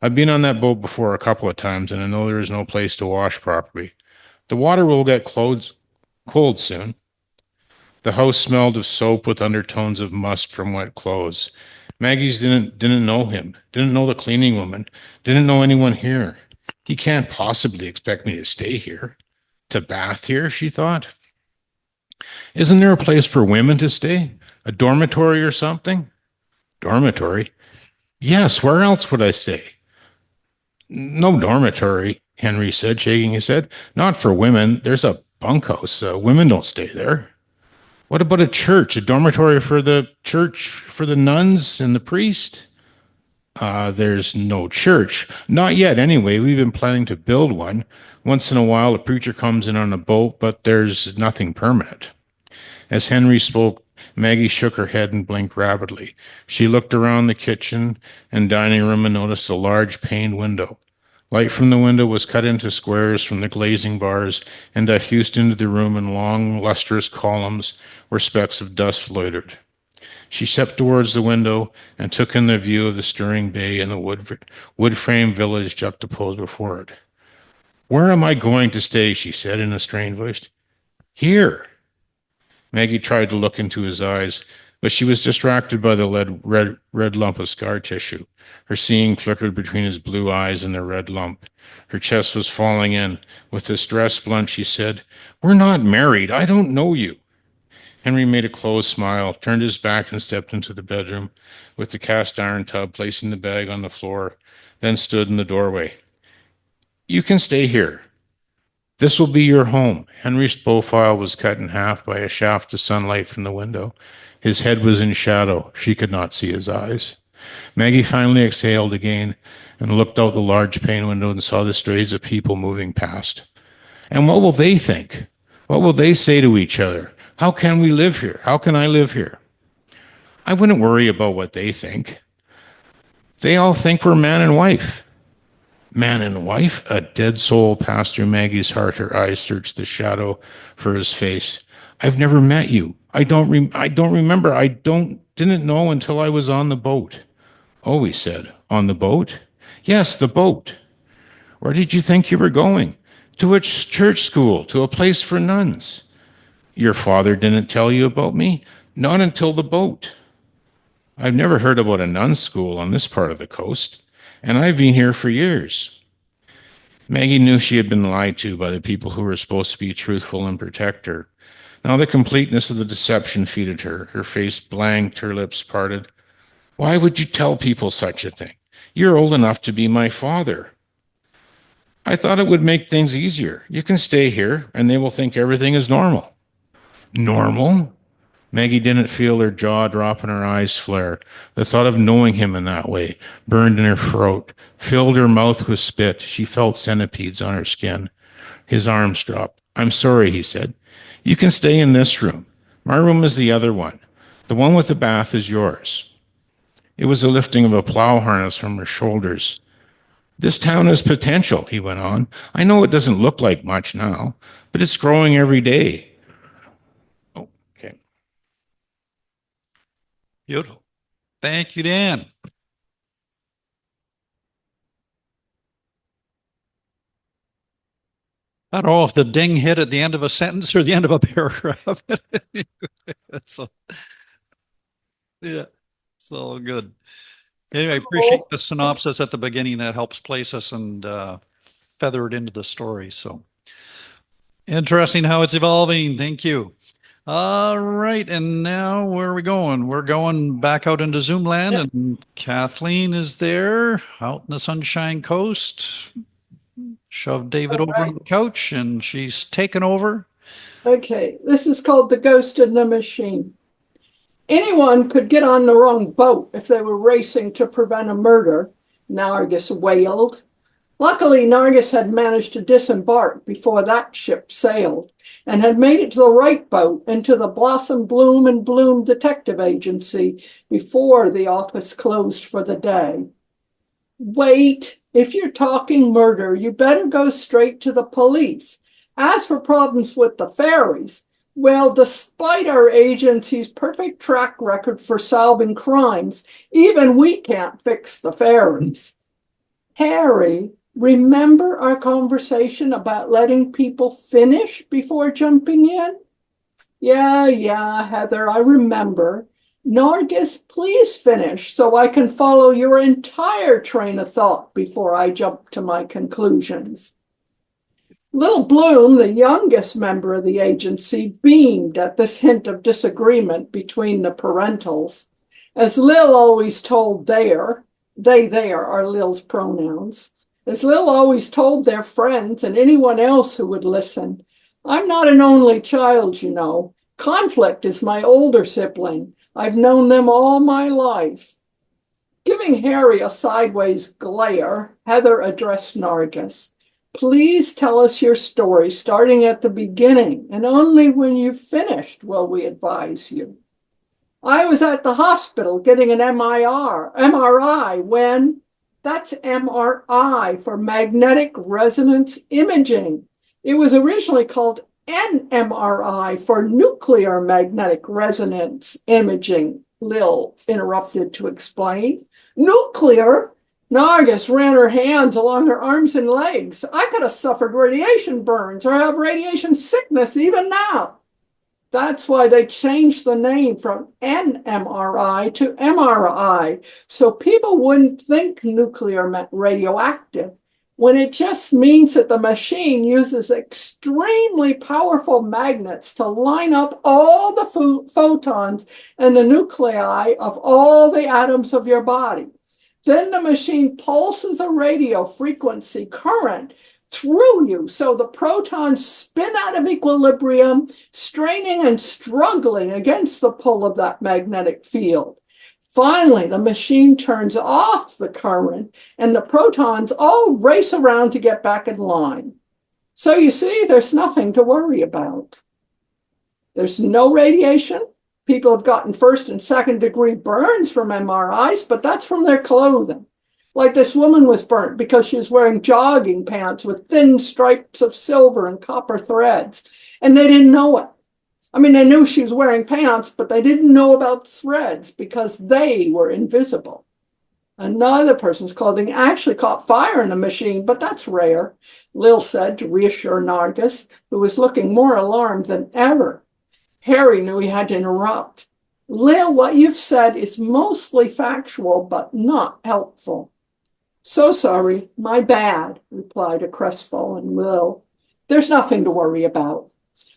Speaker 9: I've been on that boat before a couple of times, and I know there is no place to wash properly. The water will get cold soon. The house smelled of soap with undertones of must from wet clothes. Maggie's didn't know him, didn't know the cleaning woman, didn't know anyone here. He can't possibly expect me to stay here. To bath here, she thought. Isn't there a place for women to stay? A dormitory or something? Dormitory? Yes, where else would I stay? No dormitory, Henry said, shaking his head. Not for women. There's a bunkhouse. Women don't stay there. What about a church? A dormitory for the church, for the nuns and the priest? There's no church. Not yet, anyway. We've been planning to build one. Once in a while, a preacher comes in on a boat, but there's nothing permanent. As Henry spoke, Maggie shook her head and blinked rapidly. She looked around the kitchen and dining room and noticed a large paned window. Light from the window was cut into squares from the glazing bars and diffused into the room in long, lustrous columns where specks of dust loitered. She stepped towards the window and took in the view of the stirring bay and the wood-framed village juxtaposed before it. Where am I going to stay? She said in a strained voice. Here. Maggie tried to look into his eyes, but she was distracted by the red lump of scar tissue. Her seeing flickered between his blue eyes and the red lump. Her chest was falling in. With distress blunt, she said, We're not married. I don't know you. Henry made a closed smile, turned his back and stepped into the bedroom with the cast iron tub, placing the bag on the floor, then stood in the doorway. You can stay here. This will be your home. Henry's profile was cut in half by a shaft of sunlight from the window. His head was in shadow. She could not see his eyes. Maggie finally exhaled again and looked out the large pane window and saw the strays of people moving past. And what will they think? What will they say to each other? How can we live here? How can I live here? I wouldn't worry about what they think. They all think we're man and wife. Man and wife? A dead soul passed through Maggie's heart. Her eyes searched the shadow for his face. I've never met you. I don't remember. Didn't know until I was on the boat. Oh, he said. On the boat? Yes, the boat. Where did you think you were going? To a church school, to a place for nuns. Your father didn't tell you about me? Not until the boat. I've never heard about a nun school on this part of the coast, and I've been here for years. Maggie knew she had been lied to by the people who were supposed to be truthful and protect her. Now the completeness of the deception feeded her. Her face blanked, her lips parted. Why would you tell people such a thing? You're old enough to be my father. I thought it would make things easier. You can stay here, and they will think everything is normal. Normal? Maggie didn't feel her jaw drop and her eyes flare. The thought of knowing him in that way burned in her throat, filled her mouth with spit. She felt centipedes on her skin. His arms dropped. I'm sorry, he said. You can stay in this room. My room is the other one. The one with the bath is yours. It was the lifting of a plow harness from her shoulders. This town has potential, he went on. I know it doesn't look like much now, but it's growing every day. Oh, okay.
Speaker 4: Beautiful. Thank you, Dan. I don't know if the ding hit at the end of a sentence or the end of a paragraph. So, yeah, it's all good. Anyway, I appreciate the synopsis at the beginning. That helps place us and feather it into the story. So interesting how it's evolving. Thank you. All right. And now where are we going? We're going back out into Zoom land, and Kathleen is there out in the Sunshine Coast. Shove David over on the couch and she's taken over.
Speaker 10: Okay, this is called The Ghost in the Machine. Anyone could get on the wrong boat if they were racing to prevent a murder, Nargis wailed. Luckily, Nargis had managed to disembark before that ship sailed and had made it to the right boat and to the Blossom, Bloom, and Bloom Detective Agency before the office closed for the day. Wait, if you're talking murder, you better go straight to the police. As for problems with the ferries, well, despite our agency's perfect track record for solving crimes, even we can't fix the ferries. Harry, remember our conversation about letting people finish before jumping in? Yeah, Heather, I remember. Nargis, please finish so I can follow your entire train of thought before I jump to my conclusions. Little Bloom, the youngest member of the agency, beamed at this hint of disagreement between the parentals. As Lil always told they are Lil's pronouns. As Lil always told their friends and anyone else who would listen, I'm not an only child, you know. Conflict is my older sibling. I've known them all my life. Giving Harry a sideways glare, Heather addressed Nargis. Please tell us your story starting at the beginning, and only when you've finished will we advise you. I was at the hospital getting an MRI when, that's MRI for magnetic resonance imaging. It was originally called NMRI for nuclear magnetic resonance imaging, Lil interrupted to explain. Nuclear? Nargis ran her hands along her arms and legs. I could have suffered radiation burns or have radiation sickness even now. That's why they changed the name from NMRI to MRI, so people wouldn't think nuclear radioactive, when it just means that the machine uses extremely powerful magnets to line up all the photons and the nuclei of all the atoms of your body. Then the machine pulses a radio frequency current through you, so the protons spin out of equilibrium, straining and struggling against the pull of that magnetic field. Finally, the machine turns off the current, and the protons all race around to get back in line. So you see, there's nothing to worry about. There's no radiation. People have gotten first and second degree burns from MRIs, but that's from their clothing. Like this woman was burnt because she was wearing jogging pants with thin stripes of silver and copper threads, and they didn't know it. I mean, they knew she was wearing pants, but they didn't know about threads because they were invisible. Another person's clothing actually caught fire in the machine, but that's rare, Lil said to reassure Nargis, who was looking more alarmed than ever. Harry knew he had to interrupt. Lil, what you've said is mostly factual, but not helpful. So sorry, my bad, replied a crestfallen Lil. There's nothing to worry about.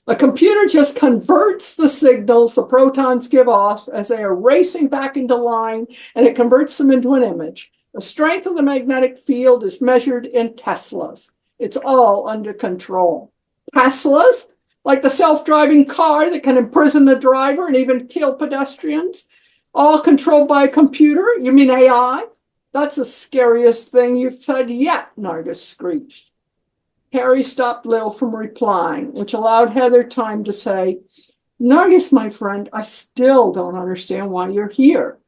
Speaker 10: The computer just converts the signals the protons give off as they are racing back into line, and it converts them into an image. The strength of the magnetic field is measured in Teslas. It's all under control. Teslas? Like the self-driving car that can imprison the driver and even kill pedestrians? All controlled by a computer? You mean AI? That's the scariest thing you've said yet, Nargis screeched. Harry stopped Lil from replying, which allowed Heather time to say, Nargis, my friend, I still don't understand why you're here.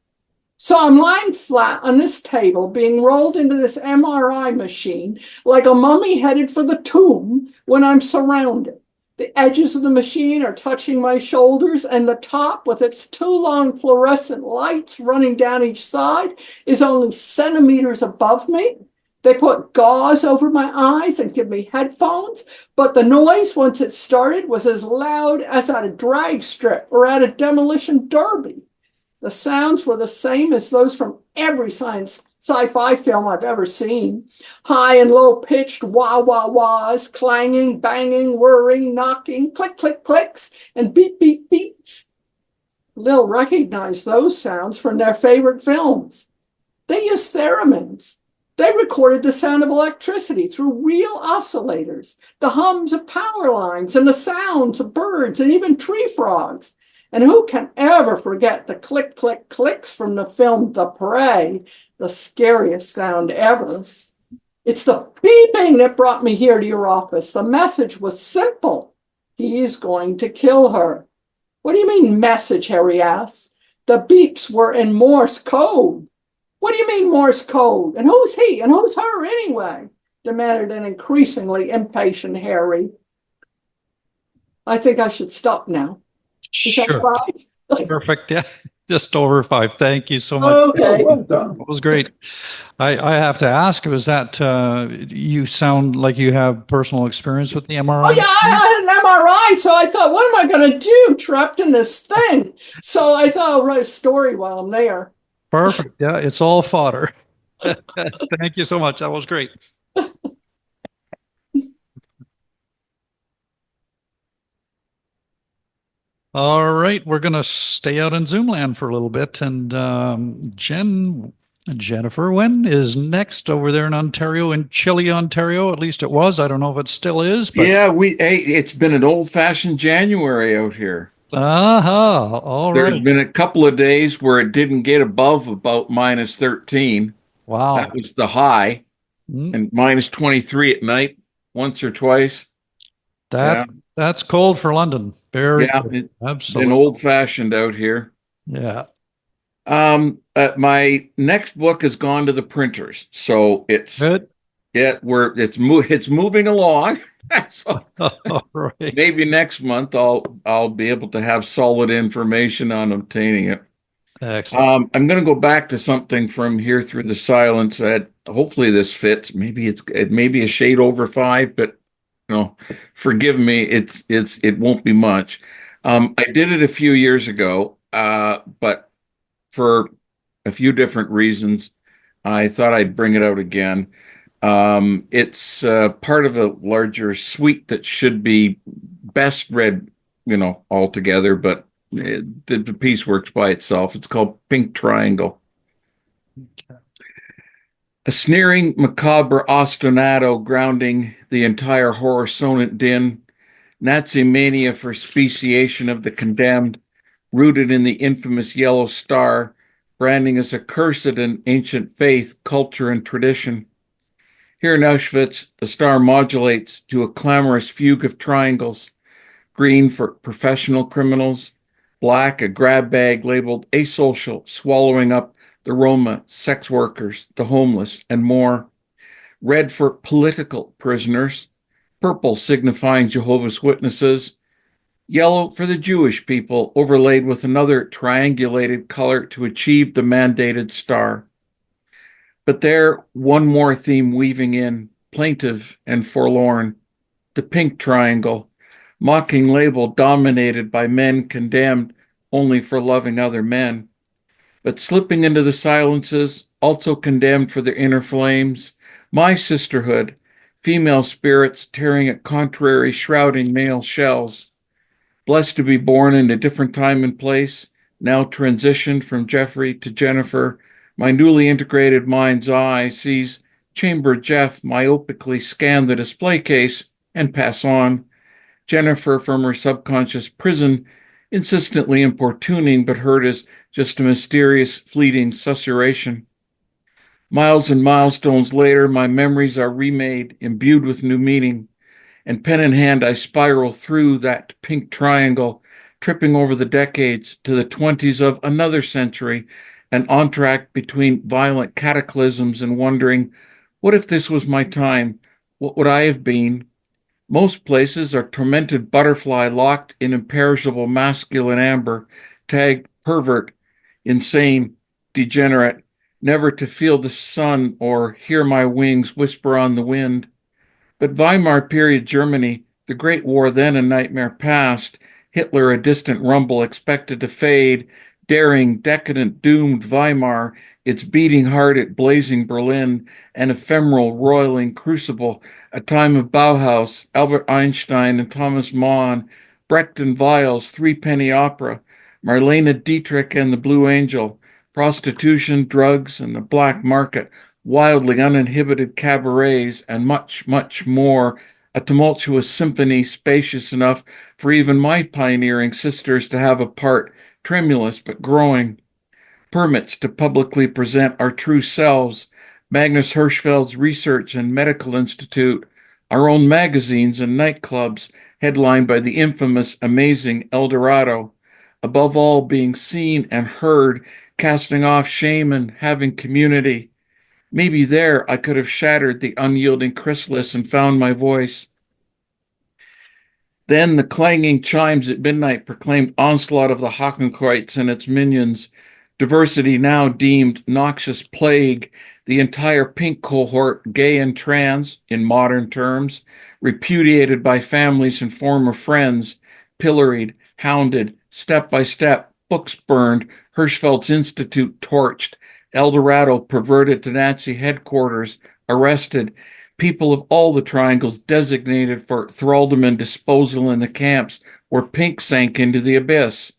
Speaker 10: So I'm lying flat on this table, being rolled into this MRI machine like a mummy headed for the tomb when I'm surrounded. The edges of the machine are touching my shoulders, and the top, with its two long fluorescent lights running down each side, is only centimeters above me. They put gauze over my eyes and give me headphones, but the noise, once it started, was as loud as at a drag strip or at a demolition derby. The sounds were the same as those from every sci-fi film I've ever seen. High and low-pitched wah-wah-wahs, clanging, banging, whirring, knocking, click, clicks, and beep, beep, beeps. Lil recognized those sounds from their favorite films. They used theremins. They recorded the sound of electricity through real oscillators, the hums of power lines, and the sounds of birds and even tree frogs. And who can ever forget the click, click, clicks from the film The Prey, the scariest sound ever? It's the beeping that brought me here to your office. The message was simple. He's going to kill her. What do you mean message, Harry asked. The beeps were in Morse code. What do you mean Morse code? And who's he and who's her anyway? Demanded an increasingly impatient Harry. I think I should stop now. Is that
Speaker 4: Sure.
Speaker 10: five?
Speaker 4: Perfect. Yeah. Just over 5. Thank you so much.
Speaker 10: Okay.
Speaker 8: Well done.
Speaker 4: That was great. I have to ask, was that you sound like you have personal experience with the MRI?
Speaker 10: Oh, yeah, I had an MRI, so I thought, what am I going to do trapped in this thing? So I thought I'll write a story while I'm there.
Speaker 4: Perfect. Yeah, it's all fodder. Thank you so much. That was great. All right, we're going to stay out in Zoom land for a little bit. And Jennifer Wen is next over there in Ontario, in Chile, Ontario. At least it was. I don't know if it still is. But
Speaker 11: Yeah, it's been an old-fashioned January out here.
Speaker 4: all
Speaker 11: There's
Speaker 4: right.
Speaker 11: been a couple of days where it didn't get above about minus 13.
Speaker 4: Wow.
Speaker 11: That was the high. And minus 23 at night, once or twice.
Speaker 4: That's cold for London. Very
Speaker 11: Yeah,
Speaker 4: cold.
Speaker 11: it's
Speaker 4: Absolutely.
Speaker 11: been old-fashioned out here.
Speaker 4: Yeah.
Speaker 11: My next book has gone to the printers, so it's
Speaker 4: Good.
Speaker 11: it's moving along. So
Speaker 4: All right.
Speaker 11: maybe next month I'll be able to have solid information on obtaining it.
Speaker 4: Excellent.
Speaker 11: I'm going to go back to something from Here Through the Silence that hopefully this fits. Maybe it may be a shade over 5, but forgive me, it won't be much. I did it a few years ago, but for a few different reasons, I thought I'd bring it out again. It's part of a larger suite that should be best read, altogether, but the piece works by itself. It's called Pink Triangle.
Speaker 4: Okay.
Speaker 11: A sneering, macabre ostinato grounding the entire horror sonnet din, Nazi mania for speciation of the condemned, rooted in the infamous yellow star, branding as accursed in ancient faith, culture, and tradition. Here in Auschwitz, the star modulates to a clamorous fugue of triangles, green for professional criminals, black, a grab bag labeled asocial, swallowing up the Roma, sex workers, the homeless, and more. Red for political prisoners, purple signifying Jehovah's Witnesses, yellow for the Jewish people, overlaid with another triangulated color to achieve the mandated star. But there, one more theme weaving in, plaintive and forlorn, the pink triangle, mocking label dominated by men condemned only for loving other men, but slipping into the silences, also condemned for their inner flames, my sisterhood, female spirits tearing at contrary, shrouding male shells. Blessed to be born in a different time and place, now transitioned from Jeffrey to Jennifer, my newly integrated mind's eye sees Chamber Jeff myopically scan the display case and pass on. Jennifer from her subconscious prison, insistently importuning, but heard as just a mysterious, fleeting susurration. Miles and milestones later, my memories are remade, imbued with new meaning, and pen in hand, I spiral through that pink triangle, tripping over the decades to the 20s of another century, an entr'acte between violent cataclysms and wondering, what if this was my time? What would I have been? Most places are tormented butterfly locked in imperishable masculine amber, tagged pervert, insane, degenerate, never to feel the sun or hear my wings whisper on the wind. But Weimar period Germany, the Great War then a nightmare past, Hitler a distant rumble expected to fade, daring, decadent, doomed Weimar, its beating heart at blazing Berlin, an ephemeral, roiling crucible, a time of Bauhaus, Albert Einstein and Thomas Mann, Brecht and Weil's Threepenny Opera, Marlene Dietrich and the Blue Angel, prostitution, drugs, and the black market, wildly uninhibited cabarets, and much, much more, a tumultuous symphony spacious enough for even my pioneering sisters to have a part, tremulous but growing. Permits to publicly present our true selves, Magnus Hirschfeld's Research and Medical Institute, our own magazines and nightclubs, headlined by the infamous, amazing El Dorado, above all being seen and heard, casting off shame and having community. Maybe there I could have shattered the unyielding chrysalis and found my voice. Then the clanging chimes at midnight proclaimed onslaught of the Hakenkreuz and its minions, diversity now deemed noxious plague, the entire pink cohort, gay and trans, in modern terms, repudiated by families and former friends, pilloried, hounded, step by step, books burned, Hirschfeld's Institute torched, El Dorado perverted to Nazi headquarters, arrested, people of all the triangles designated for thraldom and disposal in the camps where pink sank into the abyss,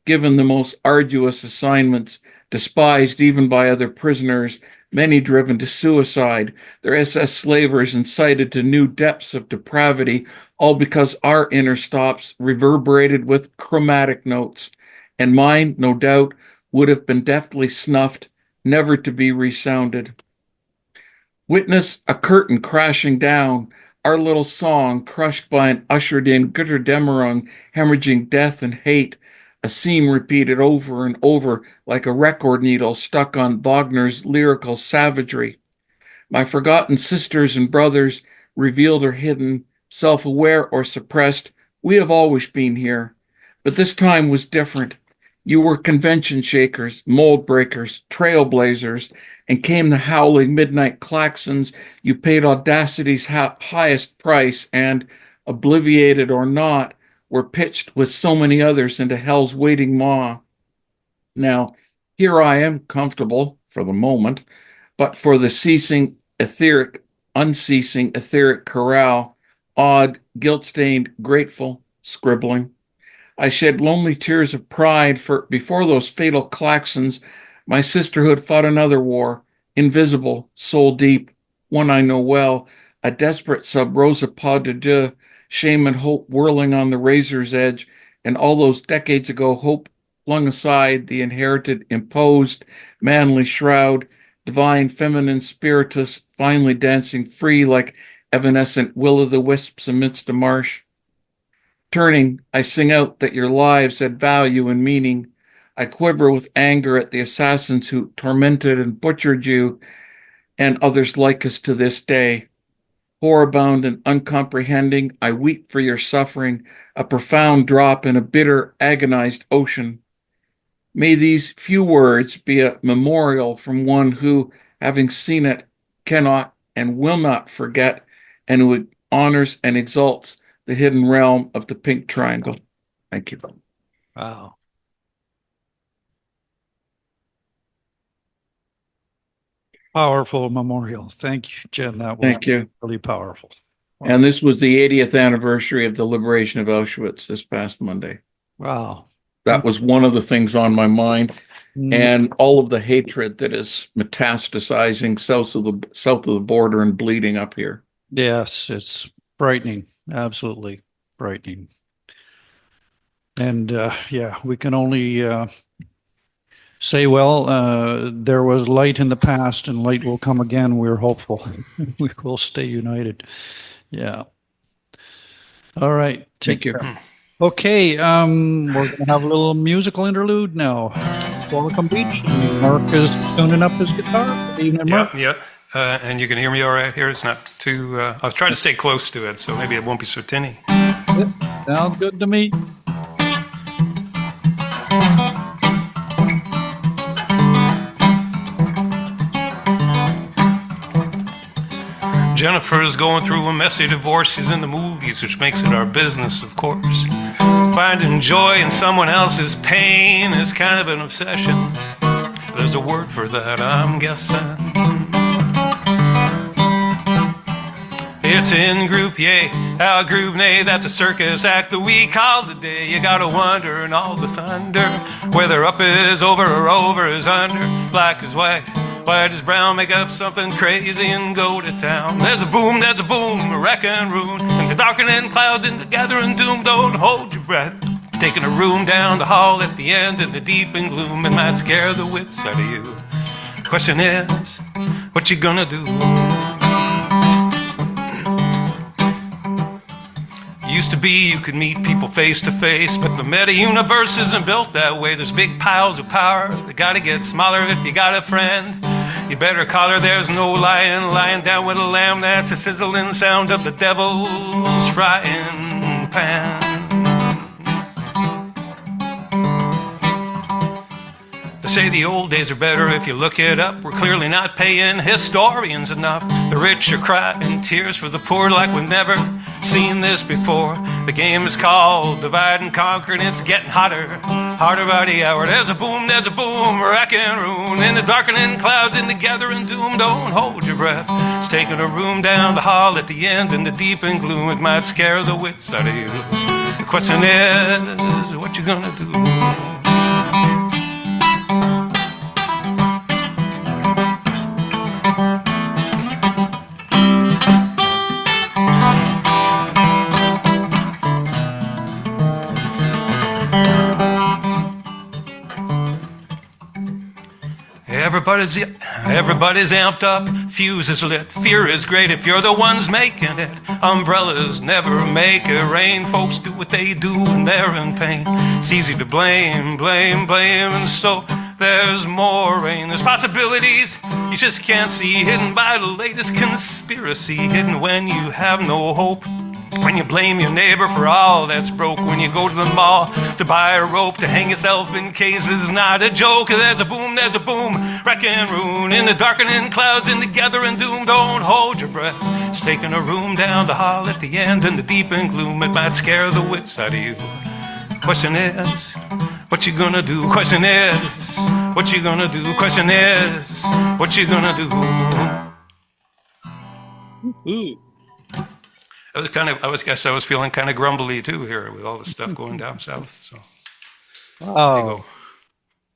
Speaker 11: given the most arduous assignments, despised even by other prisoners, many driven to suicide, their SS slavers incited to new depths of depravity, all because our inner stops reverberated with chromatic notes, and mine, no doubt, would have been deftly snuffed, never to be resounded. Witness a curtain crashing down, our little song crushed by an ushered-in Götterdämmerung, hemorrhaging death and hate, a scene repeated over and over like a record needle stuck on Wagner's lyrical savagery. My forgotten sisters and brothers, revealed or hidden, self-aware or suppressed, we have always been here. But this time was different. You were convention shakers, mold breakers, trailblazers, and came the howling midnight klaxons. You paid audacity's highest price and, obliviated or not, were pitched with so many others into hell's waiting maw. Now, here I am, comfortable for the moment, but for the unceasing etheric corral, odd, guilt-stained, grateful, scribbling. I shed lonely tears of pride, for before those fatal klaxons, my sisterhood fought another war, invisible, soul deep, one I know well, a desperate sub rosa pas de deux, shame and hope whirling on the razor's edge, and all those decades ago hope flung aside the inherited, imposed, manly shroud, divine feminine spiritus finally dancing free like evanescent will-o'-the-wisps amidst a marsh. Turning, I sing out that your lives had value and meaning. I quiver with anger at the assassins who tormented and butchered you and others like us to this day. Horror-bound and uncomprehending, I weep for your suffering, a profound drop in a bitter, agonized ocean. May these few words be a memorial from one who, having seen it, cannot and will not forget, and who honors and exalts the hidden realm of the Pink Triangle. Thank you.
Speaker 4: Wow. Powerful memorial. Thank you, Jen. That was
Speaker 11: Thank you.
Speaker 4: really powerful. Wow.
Speaker 11: And this was the 80th anniversary of the liberation of Auschwitz this past Monday.
Speaker 4: Wow.
Speaker 11: That was one of the things on my mind. And all of the hatred that is metastasizing south of the border and bleeding up here.
Speaker 4: Yes, it's frightening. Absolutely frightening. And yeah, we can only say, well, there was light in the past and light will come again. We're hopeful. We will stay united. Yeah. All right.
Speaker 11: Thank you.
Speaker 4: Okay, we're going to have a little musical interlude now. Qualicum Beach. Mark is tuning up his guitar. Good evening, Mark.
Speaker 3: Yeah. And you can hear me all right here. It's not too. I was trying to stay close to it, so maybe it won't be so tinny.
Speaker 4: Yep, sounds good to me.
Speaker 3: Jennifer is going through a messy divorce. She's in the movies, which makes it our business, of course. Finding joy in someone else's pain is kind of an obsession. There's a word for that, I'm guessing. It's in group yay, out group nay. That's a circus act that we call the day. You gotta wonder in all the thunder whether up is over or over is under. Black is white, white is brown. Make up something crazy and go to town. There's a boom, a wreck and ruin. And the darkening clouds in the gathering doom. Don't hold your breath. Taking a room down the hall at the end in the deep and gloom. It might scare the wits out of you. Question is, what you gonna do? Used to be you could meet people face to face, but the meta-universe isn't built that way. There's big piles of power that gotta get smaller if you got a friend. You better call her, there's no lying down with a lamb. That's the sizzling sound of the devil's frying pan. They say the old days are better if you look it up. We're clearly not paying historians enough. The rich are crying tears for the poor like we've never seen this before. The game is called divide and conquer, and it's getting hotter by the hour. There's a boom, wreck and ruin. In the darkening clouds, in the gathering doom. Don't hold your breath. It's taking a room down the hall at the end in the deep and gloom. It might scare the wits out of you. The question is, what you gonna do? Everybody's amped up, fuse is lit, fear is great if you're the ones making it. Umbrellas never make it rain, folks do what they do when they're in pain. It's easy to blame, and so there's more rain. There's possibilities you just can't see, hidden by the latest conspiracy, hidden when you have no hope. When you blame your neighbor for all that's broke. When you go to the mall to buy a rope to hang yourself in case it's not a joke. There's a boom, wreck and ruin. In the darkening clouds, in the gathering doom. Don't hold your breath. It's taking a room down the hall at the end in the deep and gloom. It might scare the wits out of you. Question is, what you gonna do? Question is, what you gonna do? Question is, what you gonna do?
Speaker 4: Ooh.
Speaker 3: I was feeling kind of grumbly too here with all the stuff going down south. So,
Speaker 4: wow,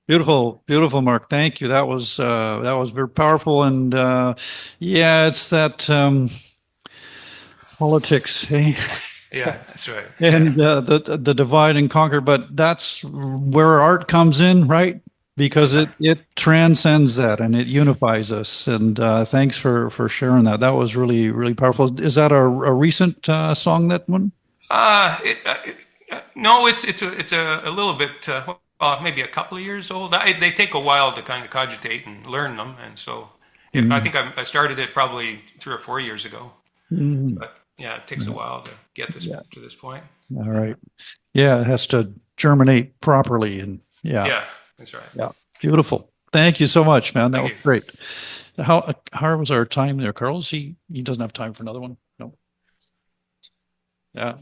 Speaker 4: beautiful, Mark. Thank you. That was very powerful, and yeah, it's that politics. Eh?
Speaker 3: Yeah, that's right.
Speaker 4: And the divide and conquer, but that's where art comes in, right? Because it transcends that and it unifies us. And thanks for sharing that. That was really, really powerful. Is that a recent song, that one?
Speaker 3: No, it's a little bit. maybe a couple of years old. They take a while to kind of cogitate and learn them, and so I think I started it probably 3 or 4 years ago. But yeah, it takes a while to get this to this point.
Speaker 4: All right. Yeah, it has to germinate properly, and
Speaker 3: Yeah, that's right.
Speaker 4: Yeah, beautiful. Thank you so much, man. That
Speaker 3: Thank
Speaker 4: was
Speaker 3: you.
Speaker 4: great. How was our time there, Karl? He doesn't have time for another one? No. Yeah.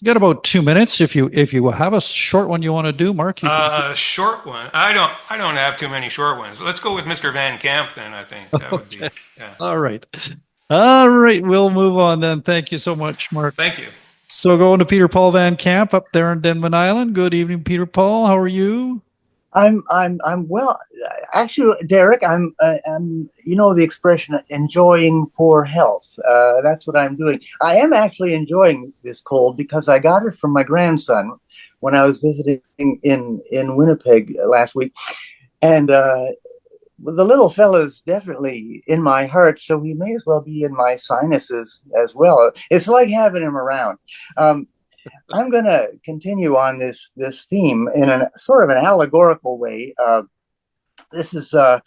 Speaker 4: You got about 2 minutes. If you have a short one you want to do, Mark.
Speaker 3: Short one. I don't have too many short ones. Let's go with Mr. Van Camp then. I think that would be. Yeah.
Speaker 4: All right. All right. We'll move on then. Thank you so much, Mark.
Speaker 3: Thank you.
Speaker 4: So going to Peter Paul Van Camp up there in Denman Island. Good evening, Peter Paul. How are you?
Speaker 12: I'm well. Actually, Derek, I'm you know the expression enjoying poor health. That's what I'm doing. I am actually enjoying this cold because I got it from my grandson when I was visiting in Winnipeg last week, and the little fella's definitely in my heart, so he may as well be in my sinuses as well. It's like having him around. I'm going to continue on this theme in a sort of an allegorical way. This is a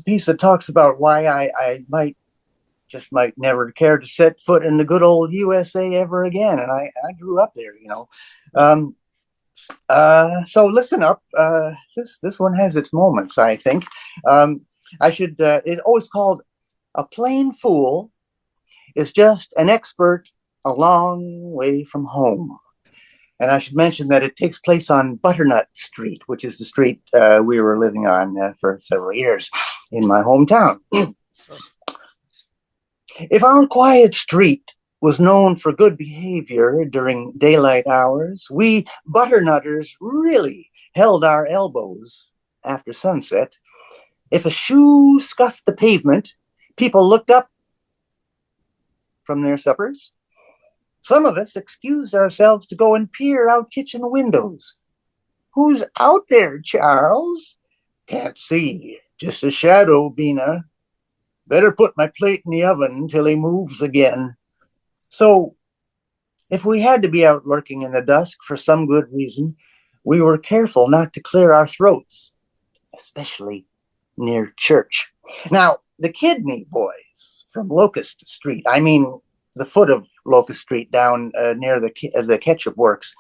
Speaker 12: piece that talks about why I might never care to set foot in the good old USA ever again. And I grew up there, you know. So listen up. This one has its moments, I think. It's always called A Plain Fool is Just an Expert a Long Way from Home. And I should mention that it takes place on Butternut Street, which is the street we were living on for several years in my hometown. If our quiet street was known for good behavior during daylight hours, we Butternutters really held our elbows after sunset. If a shoe scuffed the pavement, people looked up from their suppers. Some of us excused ourselves to go and peer out kitchen windows. Who's out there, Charles? Can't see. Just a shadow, Bina. Better put my plate in the oven till he moves again. So, if we had to be out lurking in the dusk for some good reason, we were careful not to clear our throats, especially near church. Now, the Kidney Boys from Locust Street, I mean, the foot of Locust Street down near the ketchup works.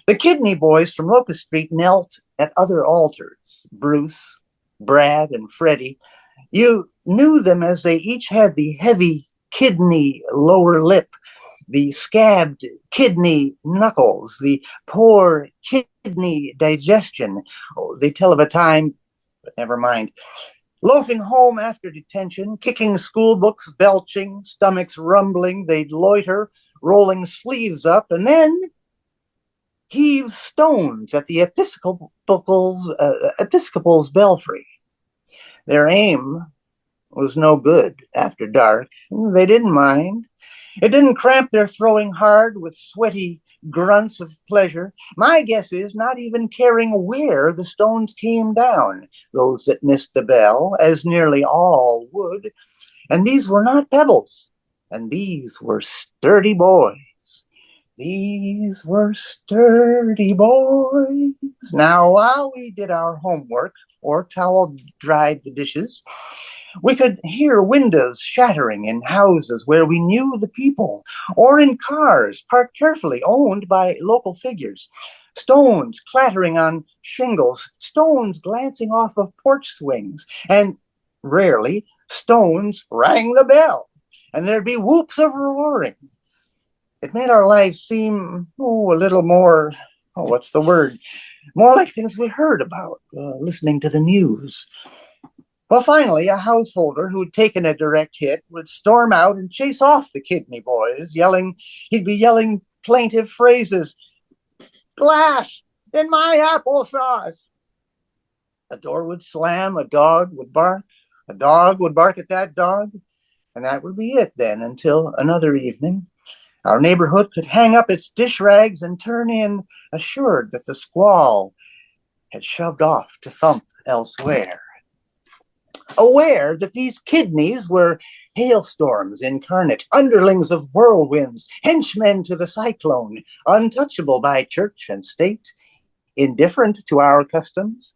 Speaker 12: The Kidney Boys from Locust Street knelt at other altars. Bruce, Brad, and Freddie. You knew them as they each had the heavy kidney lower lip, the scabbed kidney knuckles, the poor kidney digestion. Oh, they tell of a time, but never mind. Loafing home after detention, kicking school books, belching, stomachs rumbling, they'd loiter, rolling sleeves up, and then heave stones at the Episcopal's belfry. Their aim was no good after dark. They didn't mind. It didn't cramp their throwing hard with sweaty grunts of pleasure. My guess is not even caring where the stones came down, those that missed the bell, as nearly all would. And these were not pebbles, and these were sturdy boys. These were sturdy boys. Now, while we did our homework or towel dried the dishes, we could hear windows shattering in houses where we knew the people, or in cars parked carefully, owned by local figures. Stones clattering on shingles, stones glancing off of porch swings, and rarely stones rang the bell, and there'd be whoops of roaring. It made our lives seem, a little more, what's the word? More like things we heard about, listening to the news. Well, finally, a householder who'd taken a direct hit would storm out and chase off the Kidney Boys, he'd be yelling plaintive phrases. Glass in my applesauce. A door would slam, a dog would bark at that dog, and that would be it then until another evening. Our neighborhood could hang up its dish rags and turn in, assured that the squall had shoved off to thump elsewhere. Aware that these kidneys were hailstorms incarnate, underlings of whirlwinds, henchmen to the cyclone, untouchable by church and state, indifferent to our customs,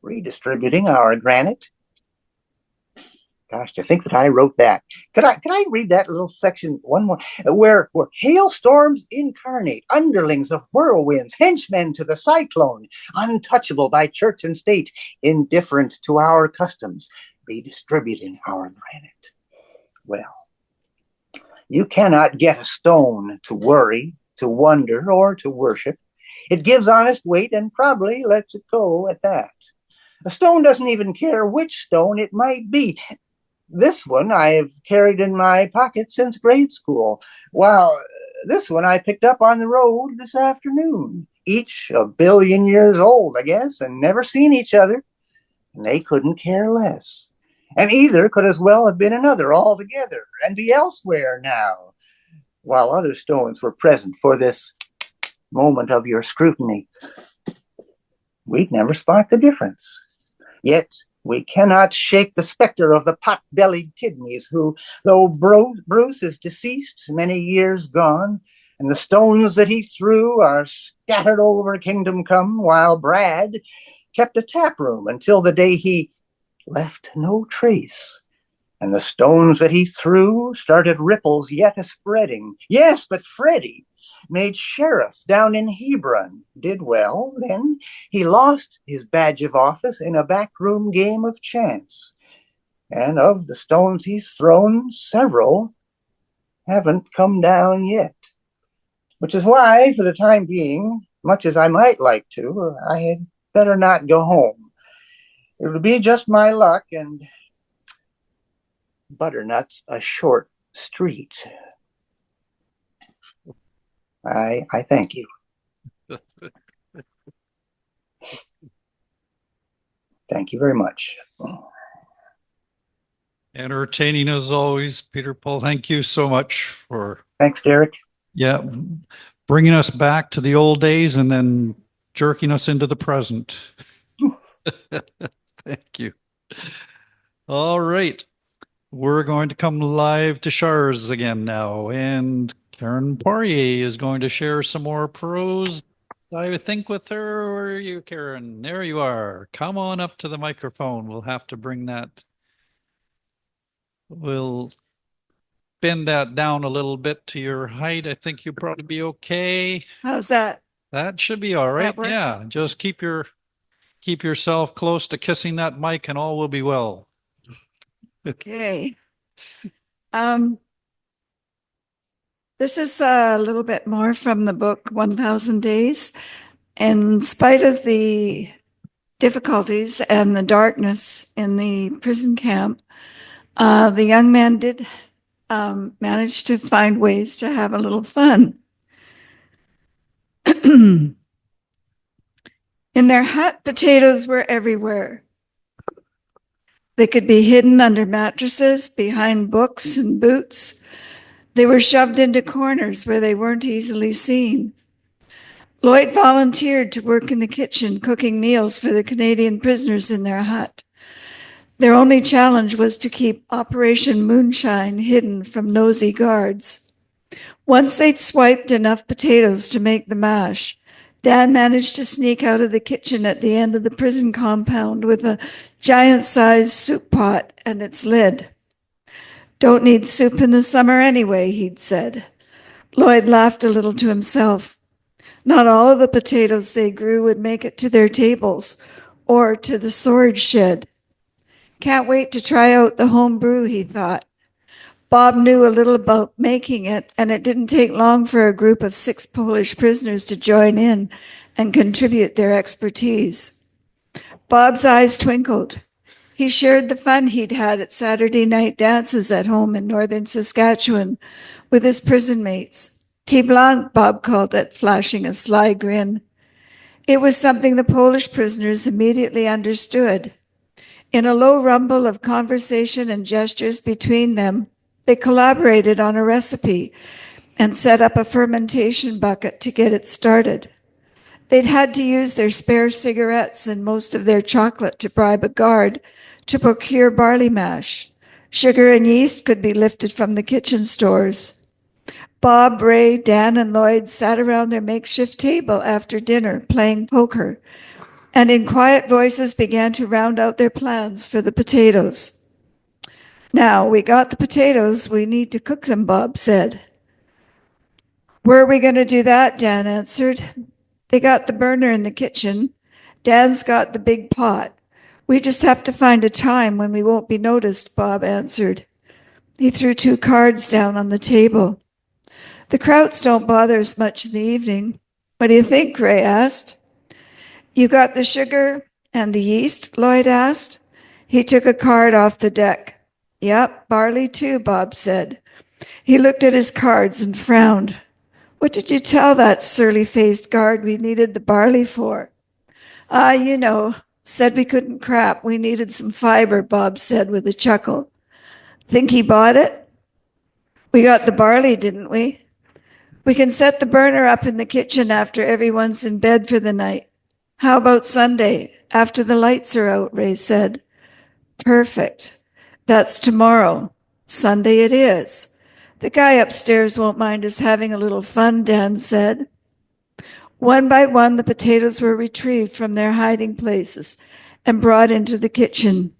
Speaker 12: redistributing our granite. Gosh, to think that I wrote that. Could I read that little section one more? Where hailstorms incarnate, underlings of whirlwinds, henchmen to the cyclone, untouchable by church and state, indifferent to our customs, redistributing our granite. Well, you cannot get a stone to worry, to wonder, or to worship. It gives honest weight and probably lets it go at that. A stone doesn't even care which stone it might be. This one I've carried in my pocket since grade school, while this one I picked up on the road this afternoon. Each a billion years old, I guess, and never seen each other. And they couldn't care less. And either could as well have been another altogether and be elsewhere now, while other stones were present for this moment of your scrutiny. We'd never spot the difference. Yet we cannot shake the specter of the pot-bellied kidneys who, though Bruce is deceased, many years gone, and the stones that he threw are scattered over kingdom come, while Brad kept a tap room until the day he left no trace. And the stones that he threw started ripples yet a-spreading. Yes, but Freddie made sheriff down in Hebron, did well. Then he lost his badge of office in a backroom game of chance. And of the stones he's thrown, several haven't come down yet. Which is why, for the time being, much as I might like to, I had better not go home. It would be just my luck, and Butternut's a short street. I thank you. Thank you very much.
Speaker 4: Entertaining as always, Peter Paul. Thank you so much for.
Speaker 12: Thanks, Derek.
Speaker 4: Yeah, bringing us back to the old days and then jerking us into the present. Thank you. All right. We're going to come live to Char's again now, and Karen Poirier is going to share some more prose, I think, with her. Where are you, Karen? There you are. Come on up to the microphone. We'll have to bring that. We'll bend that down a little bit to your height. I think you'll probably be okay.
Speaker 13: How's that?
Speaker 4: That should be all right.
Speaker 13: That works?
Speaker 4: Yeah, just keep yourself close to kissing that mic and all will be well.
Speaker 13: Okay. This is a little bit more from the book 1000 Days. In spite of the difficulties and the darkness in the prison camp, the young man did manage to find ways to have a little fun. In their hut, potatoes were everywhere. They could be hidden under mattresses, behind books and boots. They were shoved into corners where they weren't easily seen. Lloyd volunteered to work in the kitchen, cooking meals for the Canadian prisoners in their hut. Their only challenge was to keep Operation Moonshine hidden from nosy guards. Once they'd swiped enough potatoes to make the mash, Dan managed to sneak out of the kitchen at the end of the prison compound with a giant-sized soup pot and its lid. "Don't need soup in the summer anyway," he'd said. Lloyd laughed a little to himself. Not all of the potatoes they grew would make it to their tables or to the storage shed. Can't wait to try out the home brew, he thought. Bob knew a little about making it, and it didn't take long for a group of 6 Polish prisoners to join in and contribute their expertise. Bob's eyes twinkled. He shared the fun he'd had at Saturday night dances at home in northern Saskatchewan with his prison mates. Tea blanc, Bob called it, flashing a sly grin. It was something the Polish prisoners immediately understood. In a low rumble of conversation and gestures between them, they collaborated on a recipe and set up a fermentation bucket to get it started. They'd had to use their spare cigarettes and most of their chocolate to bribe a guard to procure barley mash. Sugar and yeast could be lifted from the kitchen stores. Bob, Ray, Dan, and Lloyd sat around their makeshift table after dinner playing poker, and in quiet voices began to round out their plans for the potatoes. Now, we got the potatoes, we need to cook them, Bob said. Where are we going to do that? Dan answered. They got the burner in the kitchen. Dan's got the big pot. We just have to find a time when we won't be noticed, Bob answered. He threw 2 cards down on the table. The Krauts don't bother us much in the evening. What do you think? Ray asked. You got the sugar and the yeast? Lloyd asked. He took a card off the deck. Yep, barley too, Bob said. He looked at his cards and frowned. What did you tell that surly-faced guard we needed the barley for? You know, said we couldn't crap. We needed some fiber, Bob said with a chuckle. Think he bought it? We got the barley, didn't we? We can set the burner up in the kitchen after everyone's in bed for the night. How about Sunday, after the lights are out, Ray said. Perfect. That's tomorrow. Sunday it is. The guy upstairs won't mind us having a little fun, Dan said. One by one, the potatoes were retrieved from their hiding places and brought into the kitchen.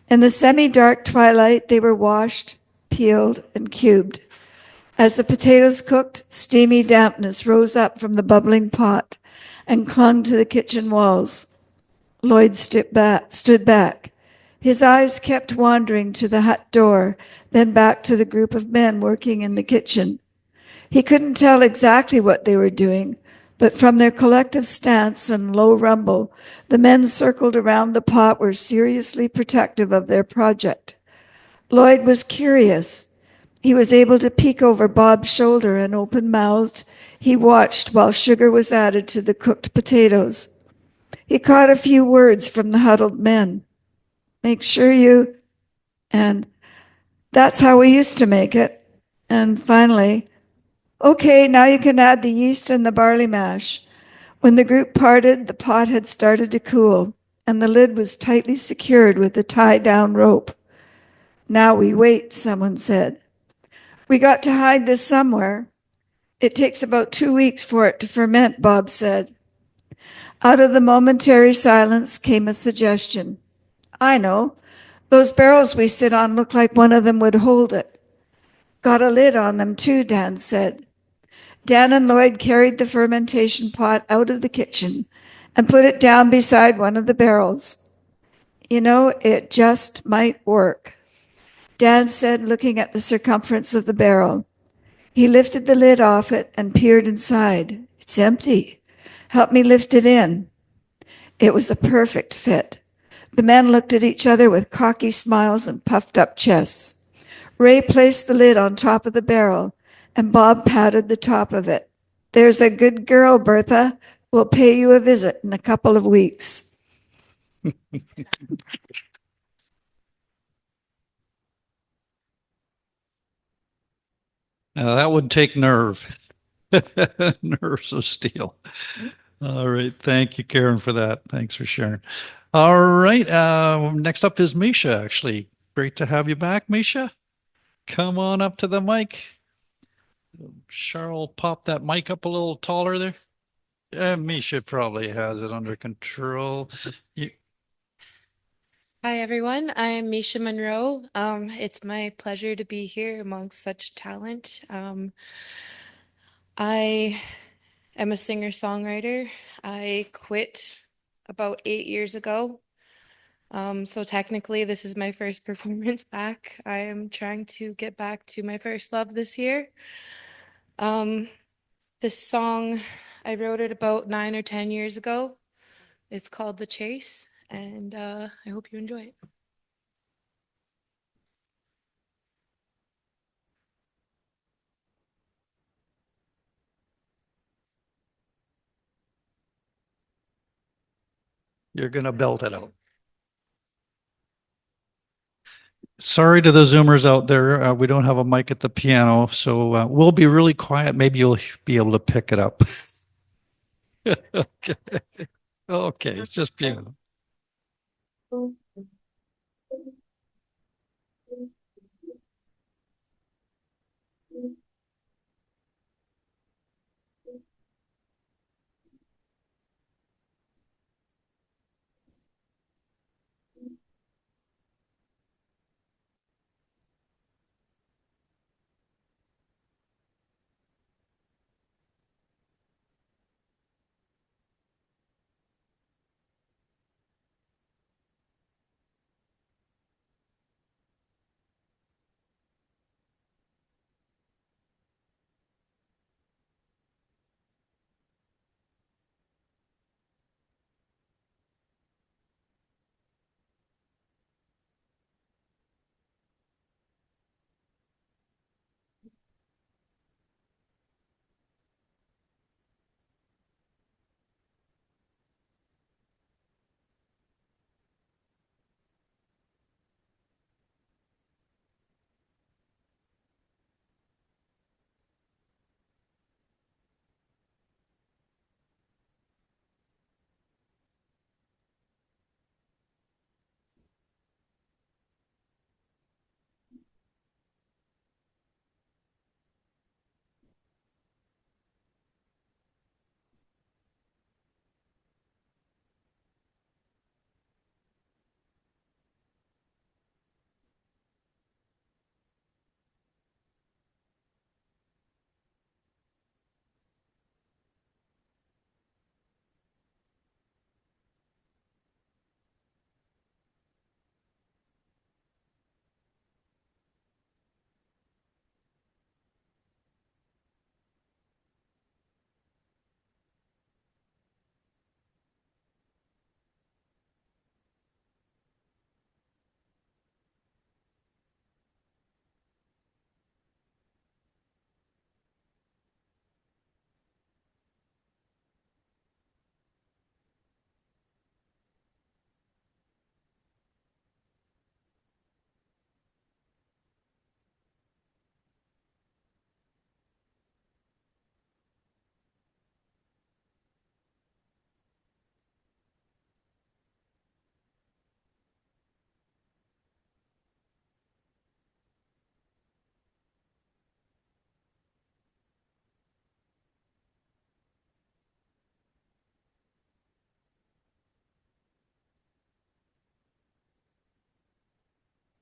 Speaker 13: In the semi-dark twilight, they were washed, peeled, and cubed. As the potatoes cooked, steamy dampness rose up from the bubbling pot and clung to the kitchen walls. Lloyd stood back. His eyes kept wandering to the hut door, then back to the group of men working in the kitchen. He couldn't tell exactly what they were doing, but from their collective stance and low rumble, the men circled around the pot were seriously protective of their project. Lloyd was curious. He was able to peek over Bob's shoulder, and open-mouthed, he watched while sugar was added to the cooked potatoes. He caught a few words from the huddled men. Make sure you, and that's how we used to make it. And finally, okay, now you can add the yeast and the barley mash. When the group parted, the pot had started to cool, and the lid was tightly secured with a tie-down rope. Now we wait, someone said. We got to hide this somewhere. It takes about 2 weeks for it to ferment, Bob said. Out of the momentary silence came a suggestion. I know. Those barrels we sit on look like one of them would hold it. Got a lid on them too, Dan said. Dan and Lloyd carried the fermentation pot out of the kitchen and put it down beside one of the barrels. You know, it just might work, Dan said, looking at the circumference of the barrel. He lifted the lid off it and peered inside. It's empty. Help me lift it in. It was a perfect fit. The men looked at each other with cocky smiles and puffed up chests. Ray placed the lid on top of the barrel, and Bob patted the top of it. There's a good girl, Bertha. We'll pay you a visit in a couple of weeks.
Speaker 4: Now that would take nerve. Nerves of steel. All right. Thank you, Karen, for that. Thanks for sharing. All right. Next up is Misha, actually. Great to have you back, Misha. Come on up to the mic. Cheryl, pop that mic up a little taller there. Misha probably has it under control.
Speaker 14: Hi, everyone. I am Misha Monroe. It's my pleasure to be here amongst such talent. I am a singer-songwriter. I quit about 8 years ago. So technically, this is my first performance back. I am trying to get back to my first love this year. This song, I wrote it about 9 or 10 years ago. It's called The Chase, and I hope you enjoy it.
Speaker 4: You're going to belt it out. Sorry to the Zoomers out there. We don't have a mic at the piano, so we'll be really quiet. Maybe you'll be able to pick it up. Okay. Okay, it's just piano.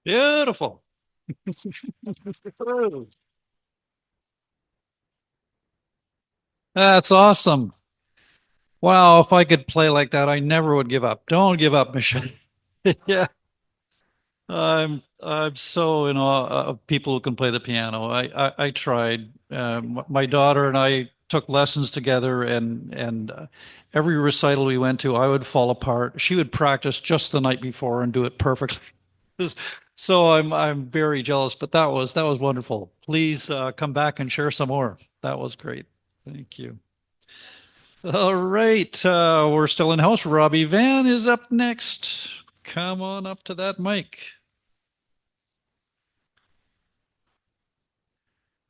Speaker 4: Beautiful. That's awesome. Wow, if I could play like that, I never would give up. Don't give up, Misha. Yeah. I'm so in awe of people who can play the piano. I tried. My daughter and I took lessons together, and every recital we went to, I would fall apart. She would practice just the night before and do it perfectly. So I'm very jealous, but that was wonderful. Please come back and share some more. That was great. Thank you. All right, we're still in house. Robbie Van is up next. Come on up to that mic.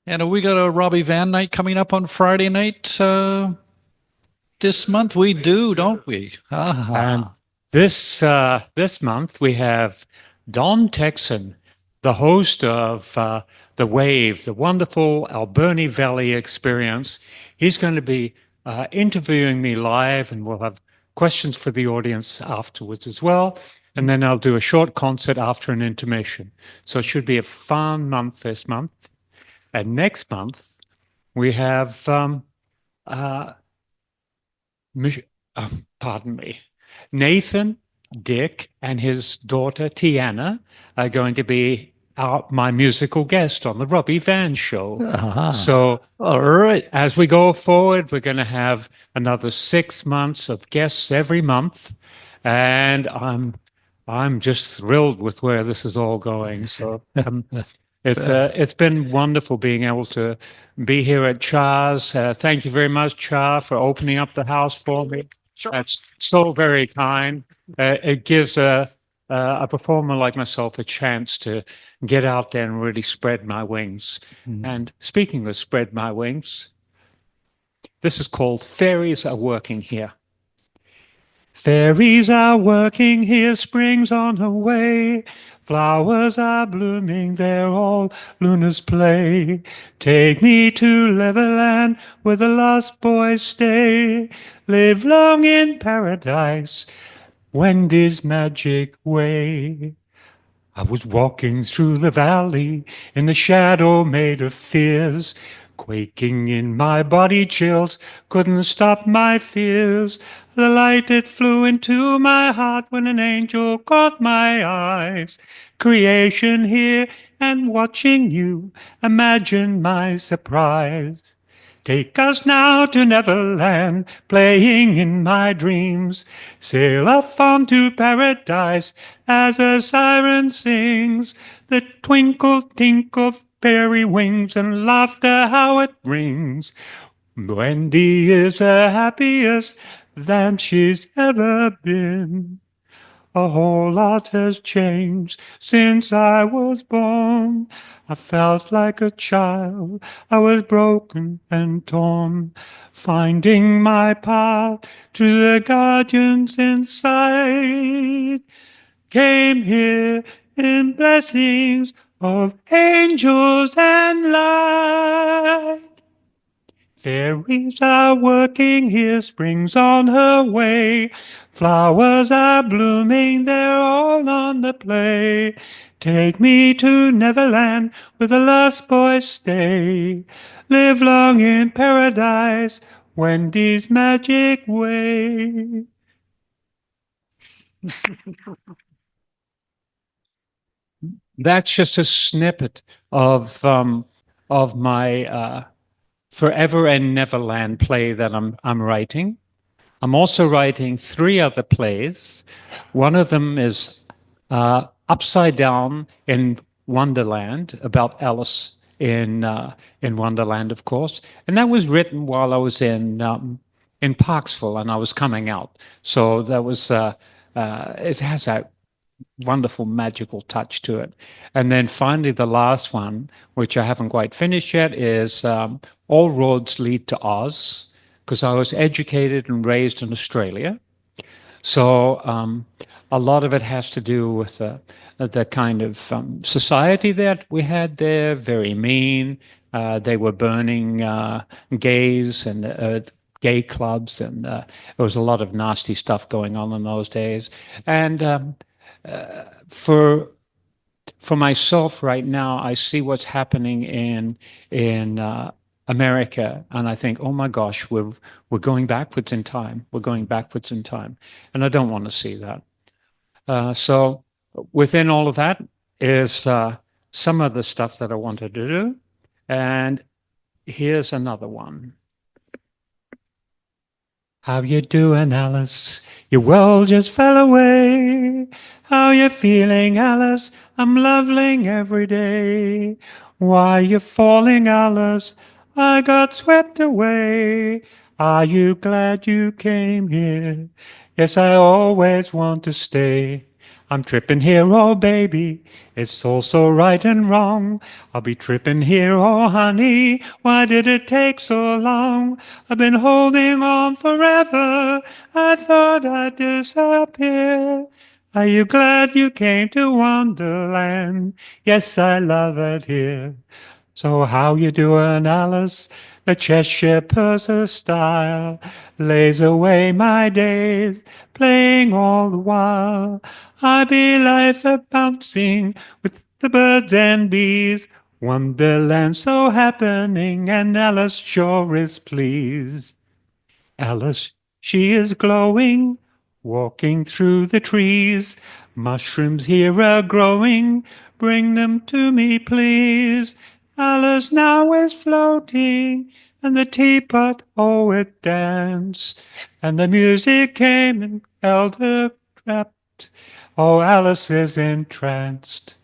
Speaker 4: And we got a Robbie Van night coming up on Friday night this month. We do, don't we?
Speaker 7: And this month we have Don Texan, the host of The Wave, the wonderful Alberni Valley experience. He's going to be interviewing me live, and we'll have questions for the audience afterwards as well. And then I'll do a short concert after an intermission. So it should be a fun month this month. And next month we have pardon me, Nathan, Dick, and his daughter Tiana are going to be my musical guest on the Robbie Van show. So,
Speaker 4: all right,
Speaker 7: as we go forward, we're going to have another 6 months of guests every month, and I'm just thrilled with where this is all going. So. It's been wonderful being able to be here at Char's. Thank you very much, Char, for opening up the house for me. That's so very kind. It gives a performer like myself a chance to get out there and really spread my wings. And speaking of spread my wings, this is called Fairies Are Working Here. Fairies are working here, spring's on her way. Flowers are blooming, they're all Luna's play. Take me to Leverland, where the lost boys stay. Live long in paradise, Wendy's magic way. I was walking through the valley in the shadow made of fears. Quaking in my body chills, couldn't stop my fears. The light it flew into my heart when an angel caught my eyes. Creation here and watching you, imagine my surprise. Take us now to Neverland, playing in my dreams. Sail off on to paradise as a siren sings. The twinkle, tinkle of fairy wings and laughter, how it rings. Wendy is the happiest than she's ever been. A whole lot has changed since I was born. I felt like a child, I was broken and torn, finding my path to the guardians inside. Came here in blessings of angels and light. Fairies are working here, spring's on her way. Flowers are blooming, they're all on the play. Take me to Neverland, where the lost boys stay. Live long in paradise, Wendy's magic way. That's just a snippet of my Forever and Neverland play that I'm writing. I'm also writing 3 other plays. One of them is Upside Down in Wonderland, about Alice in Wonderland, of course. And that was written while I was in Parksville and I was coming out. So that was it has that wonderful magical touch to it. And then finally, the last one, which I haven't quite finished yet, is All Roads Lead to Oz, because I was educated and raised in Australia. So a lot of it has to do with the kind of society that we had there, very mean. They were burning gays and gay clubs, and there was a lot of nasty stuff going on in those days. And for for myself right now, I see what's happening in America, and I think, oh my gosh, we're going backwards in time. We're going backwards in time, and I don't want to see that. So within all of that is some of the stuff that I wanted to do, and here's another one. How you doing, Alice? Your world just fell away. How you feeling, Alice? I'm loving every day. Why you falling, Alice? I got swept away. Are you glad you came here? Yes, I always want to stay. I'm tripping here, oh baby, it's all so right and wrong. I'll be tripping here, oh honey, why did it take so long? I've been holding on forever, I thought I'd disappear. Are you glad you came to Wonderland? Yes, I love it here. So how you doing, Alice? The Cheshire Purser style lays away my days, playing all the while. I be life a bouncing with the birds and bees. Wonderland so happening, and Alice sure is pleased. Alice, she is glowing, walking through the trees. Mushrooms here are growing, bring them to me, please. Alice now is floating, and the teapot, oh, it danced. And the music came and held her trapped. Oh, Alice is entranced.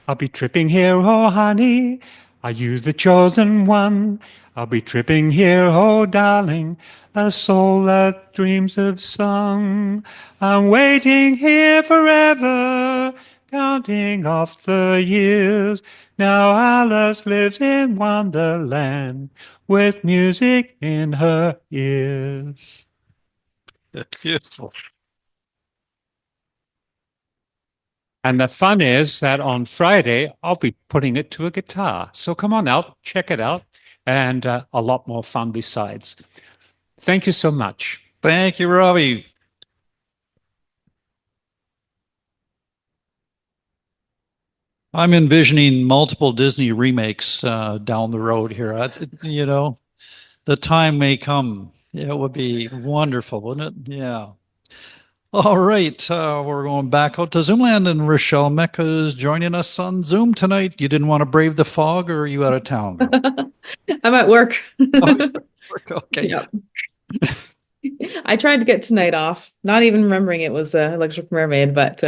Speaker 7: I'll be tripping here, oh honey, are you the chosen one? I'll be tripping here, oh darling, a soul that dreams of song. I'm waiting here forever, counting off the years. Now Alice lives in Wonderland with music in her ears.
Speaker 4: Beautiful.
Speaker 7: And the fun is that on Friday, I'll be putting it to a guitar. So come on out, check it out, and a lot more fun besides. Thank you so much.
Speaker 4: Thank you, Robbie. I'm envisioning multiple Disney remakes down the road here. You know, the time may come. It would be wonderful, wouldn't it? Yeah. All right, we're going back out to Zoomland, and Rochelle Mecca is joining us on Zoom tonight. You didn't want to brave the fog, or are you out of town?
Speaker 15: I'm at work.
Speaker 4: Okay.
Speaker 15: Yep. I tried to get tonight off, not even remembering it was Electric Mermaid, but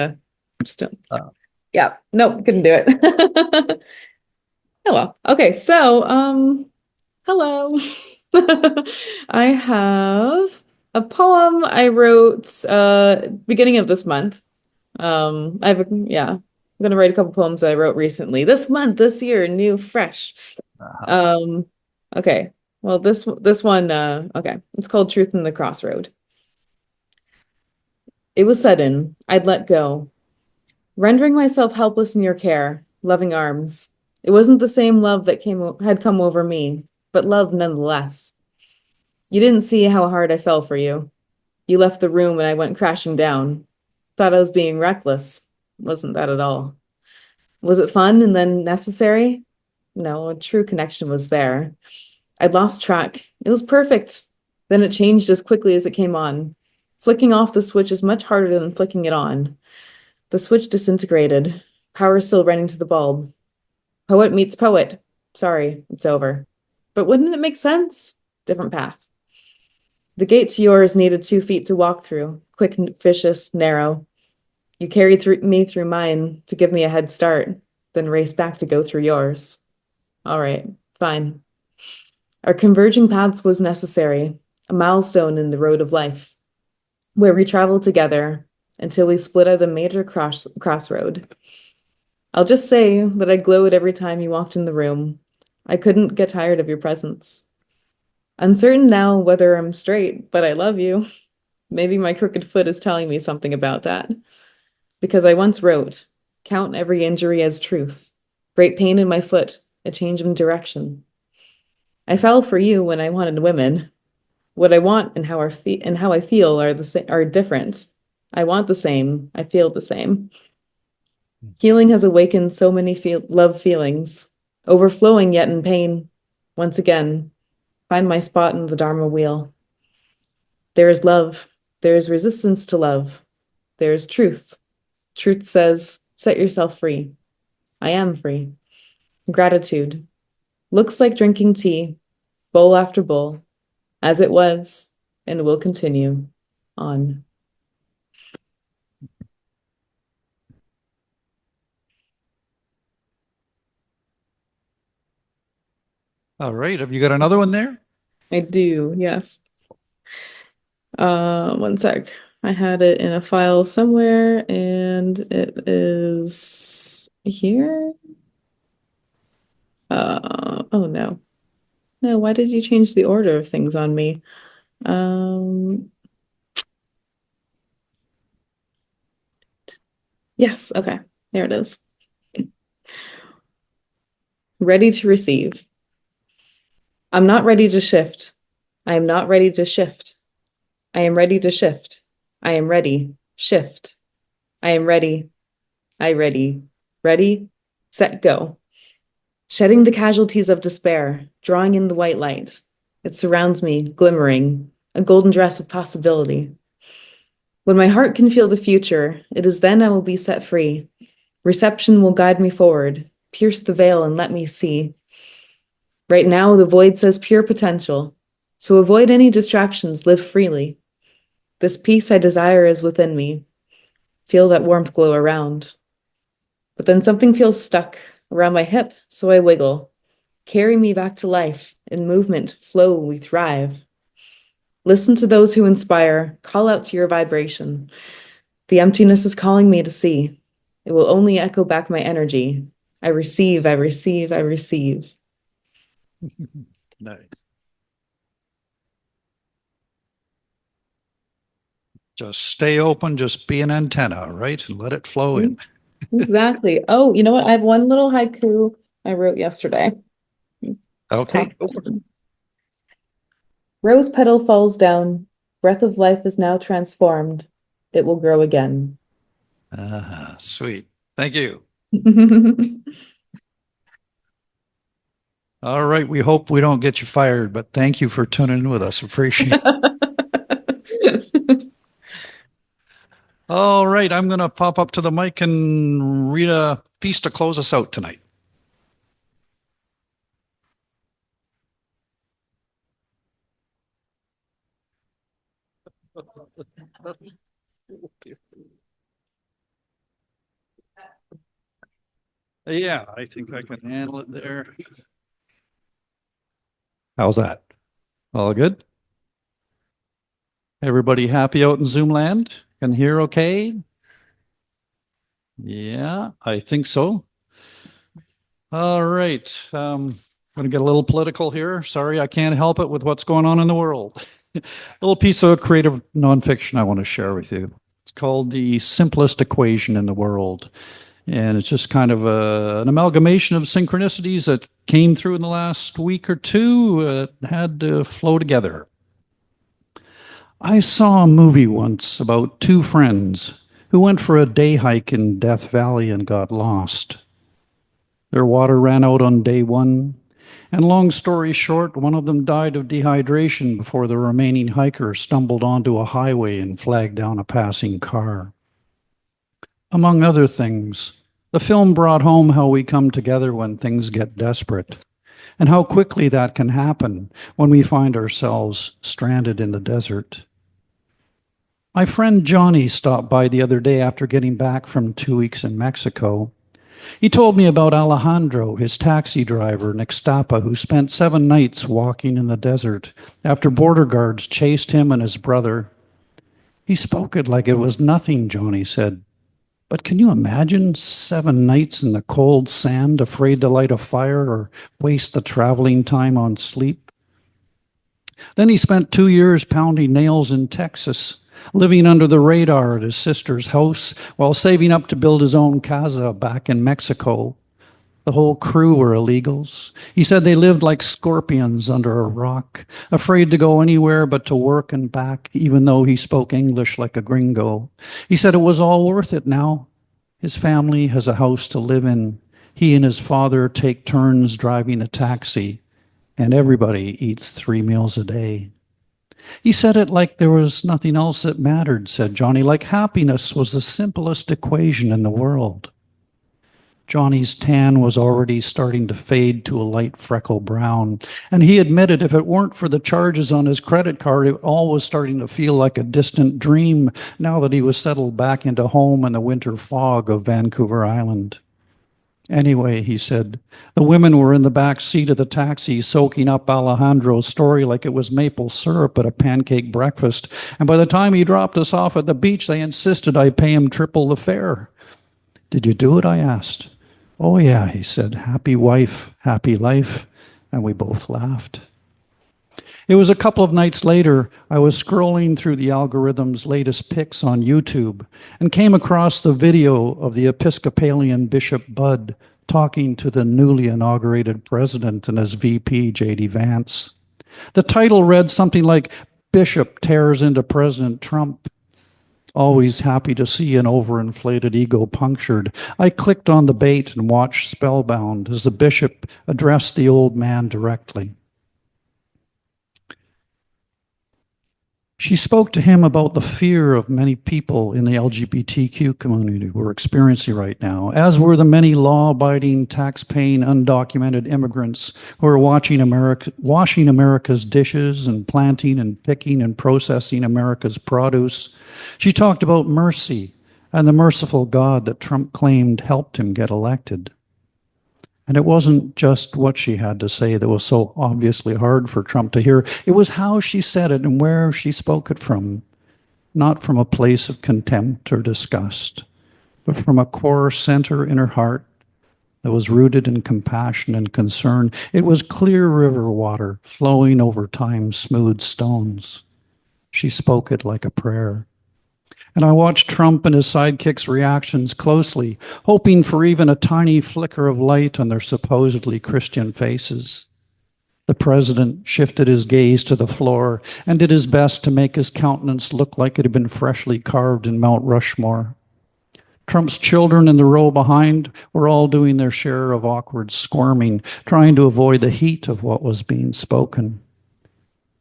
Speaker 15: still. Yeah, nope, couldn't do it. Oh well. Okay, so hello. I have a poem I wrote beginning of this month. I'm gonna write a couple poems I wrote recently. This month, this year, new, fresh. Okay. Well, this one, okay. It's called Truth in the Crossroad. It was sudden. I'd let go, rendering myself helpless in your care, loving arms. It wasn't the same love that had come over me, but love nonetheless. You didn't see how hard I fell for you. You left the room and I went crashing down. Thought I was being reckless. Wasn't that at all. Was it fun and then necessary? No, a true connection was there. I'd lost track. It was perfect. Then it changed as quickly as it came on. Flicking off the switch is much harder than flicking it on. The switch disintegrated. Power still running to the bulb. Poet meets poet. Sorry, it's over. But wouldn't it make sense? Different path. The gate to yours needed 2 feet to walk through. Quick, vicious, narrow. You carried me through mine to give me a head start, then raced back to go through yours. All right, fine. Our converging paths was necessary, a milestone in the road of life, where we traveled together until we split at a major crossroad. I'll just say that I glowed every time you walked in the room. I couldn't get tired of your presence. Uncertain now whether I'm straight, but I love you. Maybe my crooked foot is telling me something about that. Because I once wrote, count every injury as truth. Great pain in my foot, a change of direction. I fell for you when I wanted women. What I want and how I feel are different. I want the same. I feel the same. Healing has awakened so many love feelings, overflowing yet in pain. Once again, find my spot in the Dharma wheel. There is love. There is resistance to love. There is truth. Truth says, set yourself free. I am free. Gratitude. Looks like drinking tea, bowl after bowl, as it was and will continue on.
Speaker 4: All right. Have you got another one there?
Speaker 15: I do, yes. One sec. I had it in a file somewhere and it is here. Oh no. No, why did you change the order of things on me? Yes, okay. There it is. Ready to receive. I'm not ready to shift. I am not ready to shift. I am ready to shift. I am ready. Shift. I am ready. I ready. Ready, set, go. Shedding the casualties of despair, drawing in the white light. It surrounds me, glimmering, a golden dress of possibility. When my heart can feel the future, it is then I will be set free. Reception will guide me forward, pierce the veil and let me see. Right now, the void says pure potential. So avoid any distractions, live freely. This peace I desire is within me. Feel that warmth glow around. But then something feels stuck around my hip, so I wiggle. Carry me back to life. In movement, flow, we thrive. Listen to those who inspire. Call out to your vibration. The emptiness is calling me to see. It will only echo back my energy. I receive, I receive, I receive.
Speaker 4: Nice. Just stay open, just be an antenna, right? And let it flow in.
Speaker 15: Exactly. Oh, you know what? I have one little haiku I wrote yesterday.
Speaker 4: Okay.
Speaker 15: Rose petal falls down. Breath of life is now transformed. It will grow again.
Speaker 4: Sweet. Thank you. All right. We hope we don't get you fired, but thank you for tuning in with us. Appreciate it. All right. I'm going to pop up to the mic and read a piece to close us out tonight. Yeah, I think I can handle it there. How's that? All good? Everybody happy out in Zoom land? Can hear okay? Yeah, I think so. All right. I'm going to get a little political here. Sorry, I can't help it with what's going on in the world. A little piece of creative nonfiction I want to share with you. It's called The Simplest Equation in the World. And it's just kind of an amalgamation of synchronicities that came through in the last week or two, had to flow together. I saw a movie once about two friends who went for a day hike in Death Valley and got lost. Their water ran out on day one, and long story short, one of them died of dehydration before the remaining hiker stumbled onto a highway and flagged down a passing car. Among other things, the film brought home how we come together when things get desperate, and how quickly that can happen when we find ourselves stranded in the desert. My friend Johnny stopped by the other day after getting back from 2 weeks in Mexico. He told me about Alejandro, his taxi driver in Ixtapa, who spent 7 nights walking in the desert after border guards chased him and his brother. He spoke it like it was nothing, Johnny said. But can you imagine 7 nights in the cold sand, afraid to light a fire or waste the traveling time on sleep? Then he spent 2 years pounding nails in Texas, living under the radar at his sister's house while saving up to build his own casa back in Mexico. The whole crew were illegals. He said they lived like scorpions under a rock, afraid to go anywhere but to work and back, even though he spoke English like a gringo. He said it was all worth it now. His family has a house to live in. He and his father take turns driving the taxi, and everybody eats 3 meals a day. He said it like there was nothing else that mattered, said Johnny, like happiness was the simplest equation in the world. Johnny's tan was already starting to fade to a light freckle brown, and he admitted if it weren't for the charges on his credit card, it all was starting to feel like a distant dream now that he was settled back into home in the winter fog of Vancouver Island. Anyway, he said, the women were in the back seat of the taxi soaking up Alejandro's story like it was maple syrup at a pancake breakfast, and by the time he dropped us off at the beach, they insisted I pay him triple the fare. Did you do it? I asked. Oh, yeah, he said, happy wife, happy life, and we both laughed. It was a couple of nights later, I was scrolling through the algorithm's latest pics on YouTube and came across the video of the Episcopalian Bishop Budd talking to the newly inaugurated president and his VP, J.D. Vance. The title read something like, Bishop tears into President Trump. Always happy to see an overinflated ego punctured. I clicked on the bait and watched spellbound as the bishop addressed the old man directly. She spoke to him about the fear of many people in the LGBTQ community we're experiencing right now, as were the many law-abiding, tax-paying, undocumented immigrants who are washing America's dishes and planting and picking and processing America's produce. She talked about mercy and the merciful God that Trump claimed helped him get elected. And it wasn't just what she had to say that was so obviously hard for Trump to hear. It was how she said it and where she spoke it from, not from a place of contempt or disgust, but from a core center in her heart that was rooted in compassion and concern. It was clear river water flowing over time's smooth stones. She spoke it like a prayer. And I watched Trump and his sidekicks' reactions closely, hoping for even a tiny flicker of light on their supposedly Christian faces. The president shifted his gaze to the floor and did his best to make his countenance look like it had been freshly carved in Mount Rushmore. Trump's children in the row behind were all doing their share of awkward squirming, trying to avoid the heat of what was being spoken.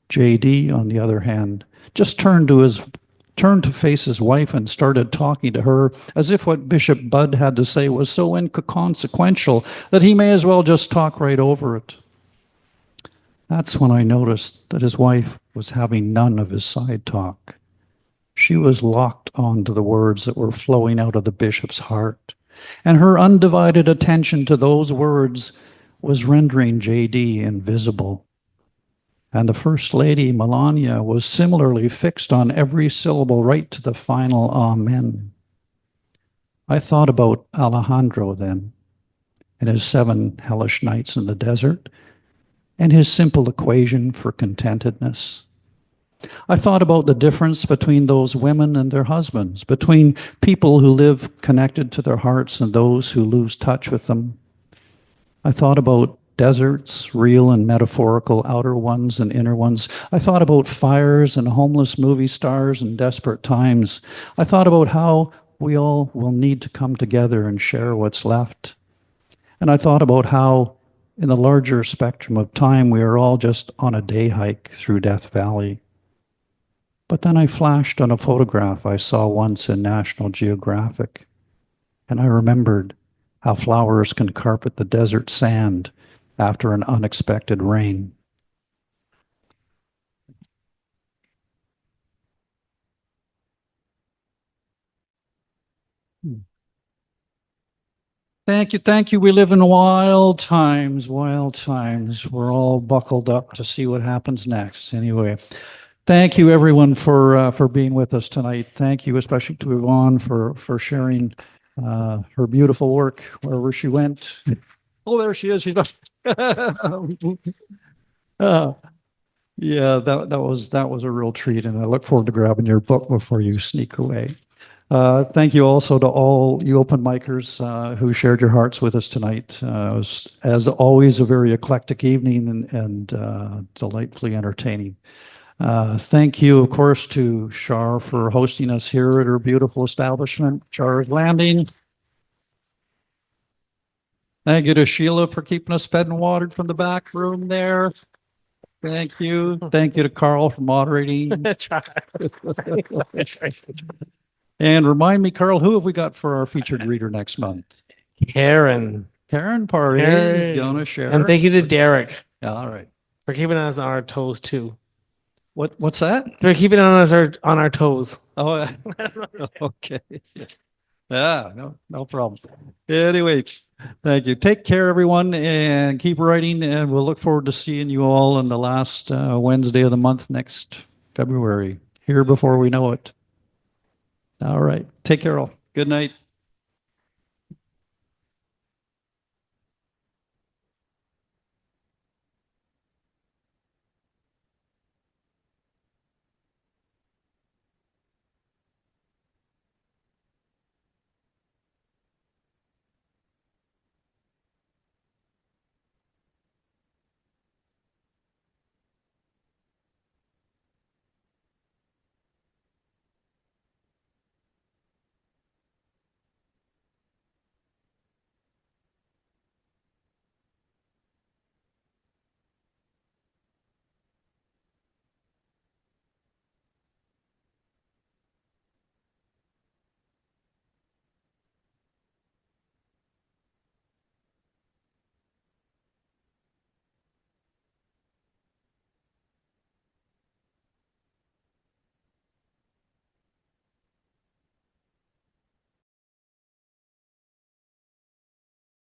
Speaker 4: JD, on the other hand, just turned to face his wife and started talking to her as if what Bishop Budd had to say was so inconsequential that he may as well just talk right over it. That's when I noticed that his wife was having none of his side talk. She was locked onto the words that were flowing out of the bishop's heart, and her undivided attention to those words was rendering JD invisible. And the First Lady, Melania, was similarly fixed on every syllable right to the final amen. I thought about Alejandro then, and his 7 hellish nights in the desert, and his simple equation for contentedness. I thought about the difference between those women and their husbands, between people who live connected to their hearts and those who lose touch with them. I thought about deserts, real and metaphorical, outer ones and inner ones. I thought about fires and homeless movie stars and desperate times. I thought about how we all will need to come together and share what's left. And I thought about how, in the larger spectrum of time, we are all just on a day hike through Death Valley. But then I flashed on a photograph I saw once in National Geographic, and I remembered how flowers can carpet the desert sand after an unexpected rain. Thank you. We live in wild times. We're all buckled up to see what happens next. Anyway, thank you everyone for being with us tonight. Thank you especially to Yvonne for sharing her beautiful work wherever she went. Oh, there she is. She's yeah, that was a real treat, and I look forward to grabbing your book before you sneak away. Thank you also to all you open micers who shared your hearts with us tonight. It was, as always, a very eclectic evening and delightfully entertaining. Thank you, of course, to Char for hosting us here at her beautiful establishment, Char's Landing. Thank you to Sheila for keeping us fed and watered from the back room there. Thank you. Thank you to Karl for moderating. And remind me, Karl, who have we got for our featured reader next month?
Speaker 1: Karen.
Speaker 4: Karen Poirier is going to share.
Speaker 1: And thank you to Derek.
Speaker 4: All right.
Speaker 1: For keeping us on our toes too.
Speaker 4: What's that?
Speaker 1: For keeping us on our toes.
Speaker 4: Oh, okay. Yeah, no problem. Anyway, thank you. Take care, everyone, and keep writing. And we'll look forward to seeing you all on the last Wednesday of the month next February. Here before we know it. All right. Take care all. Good night.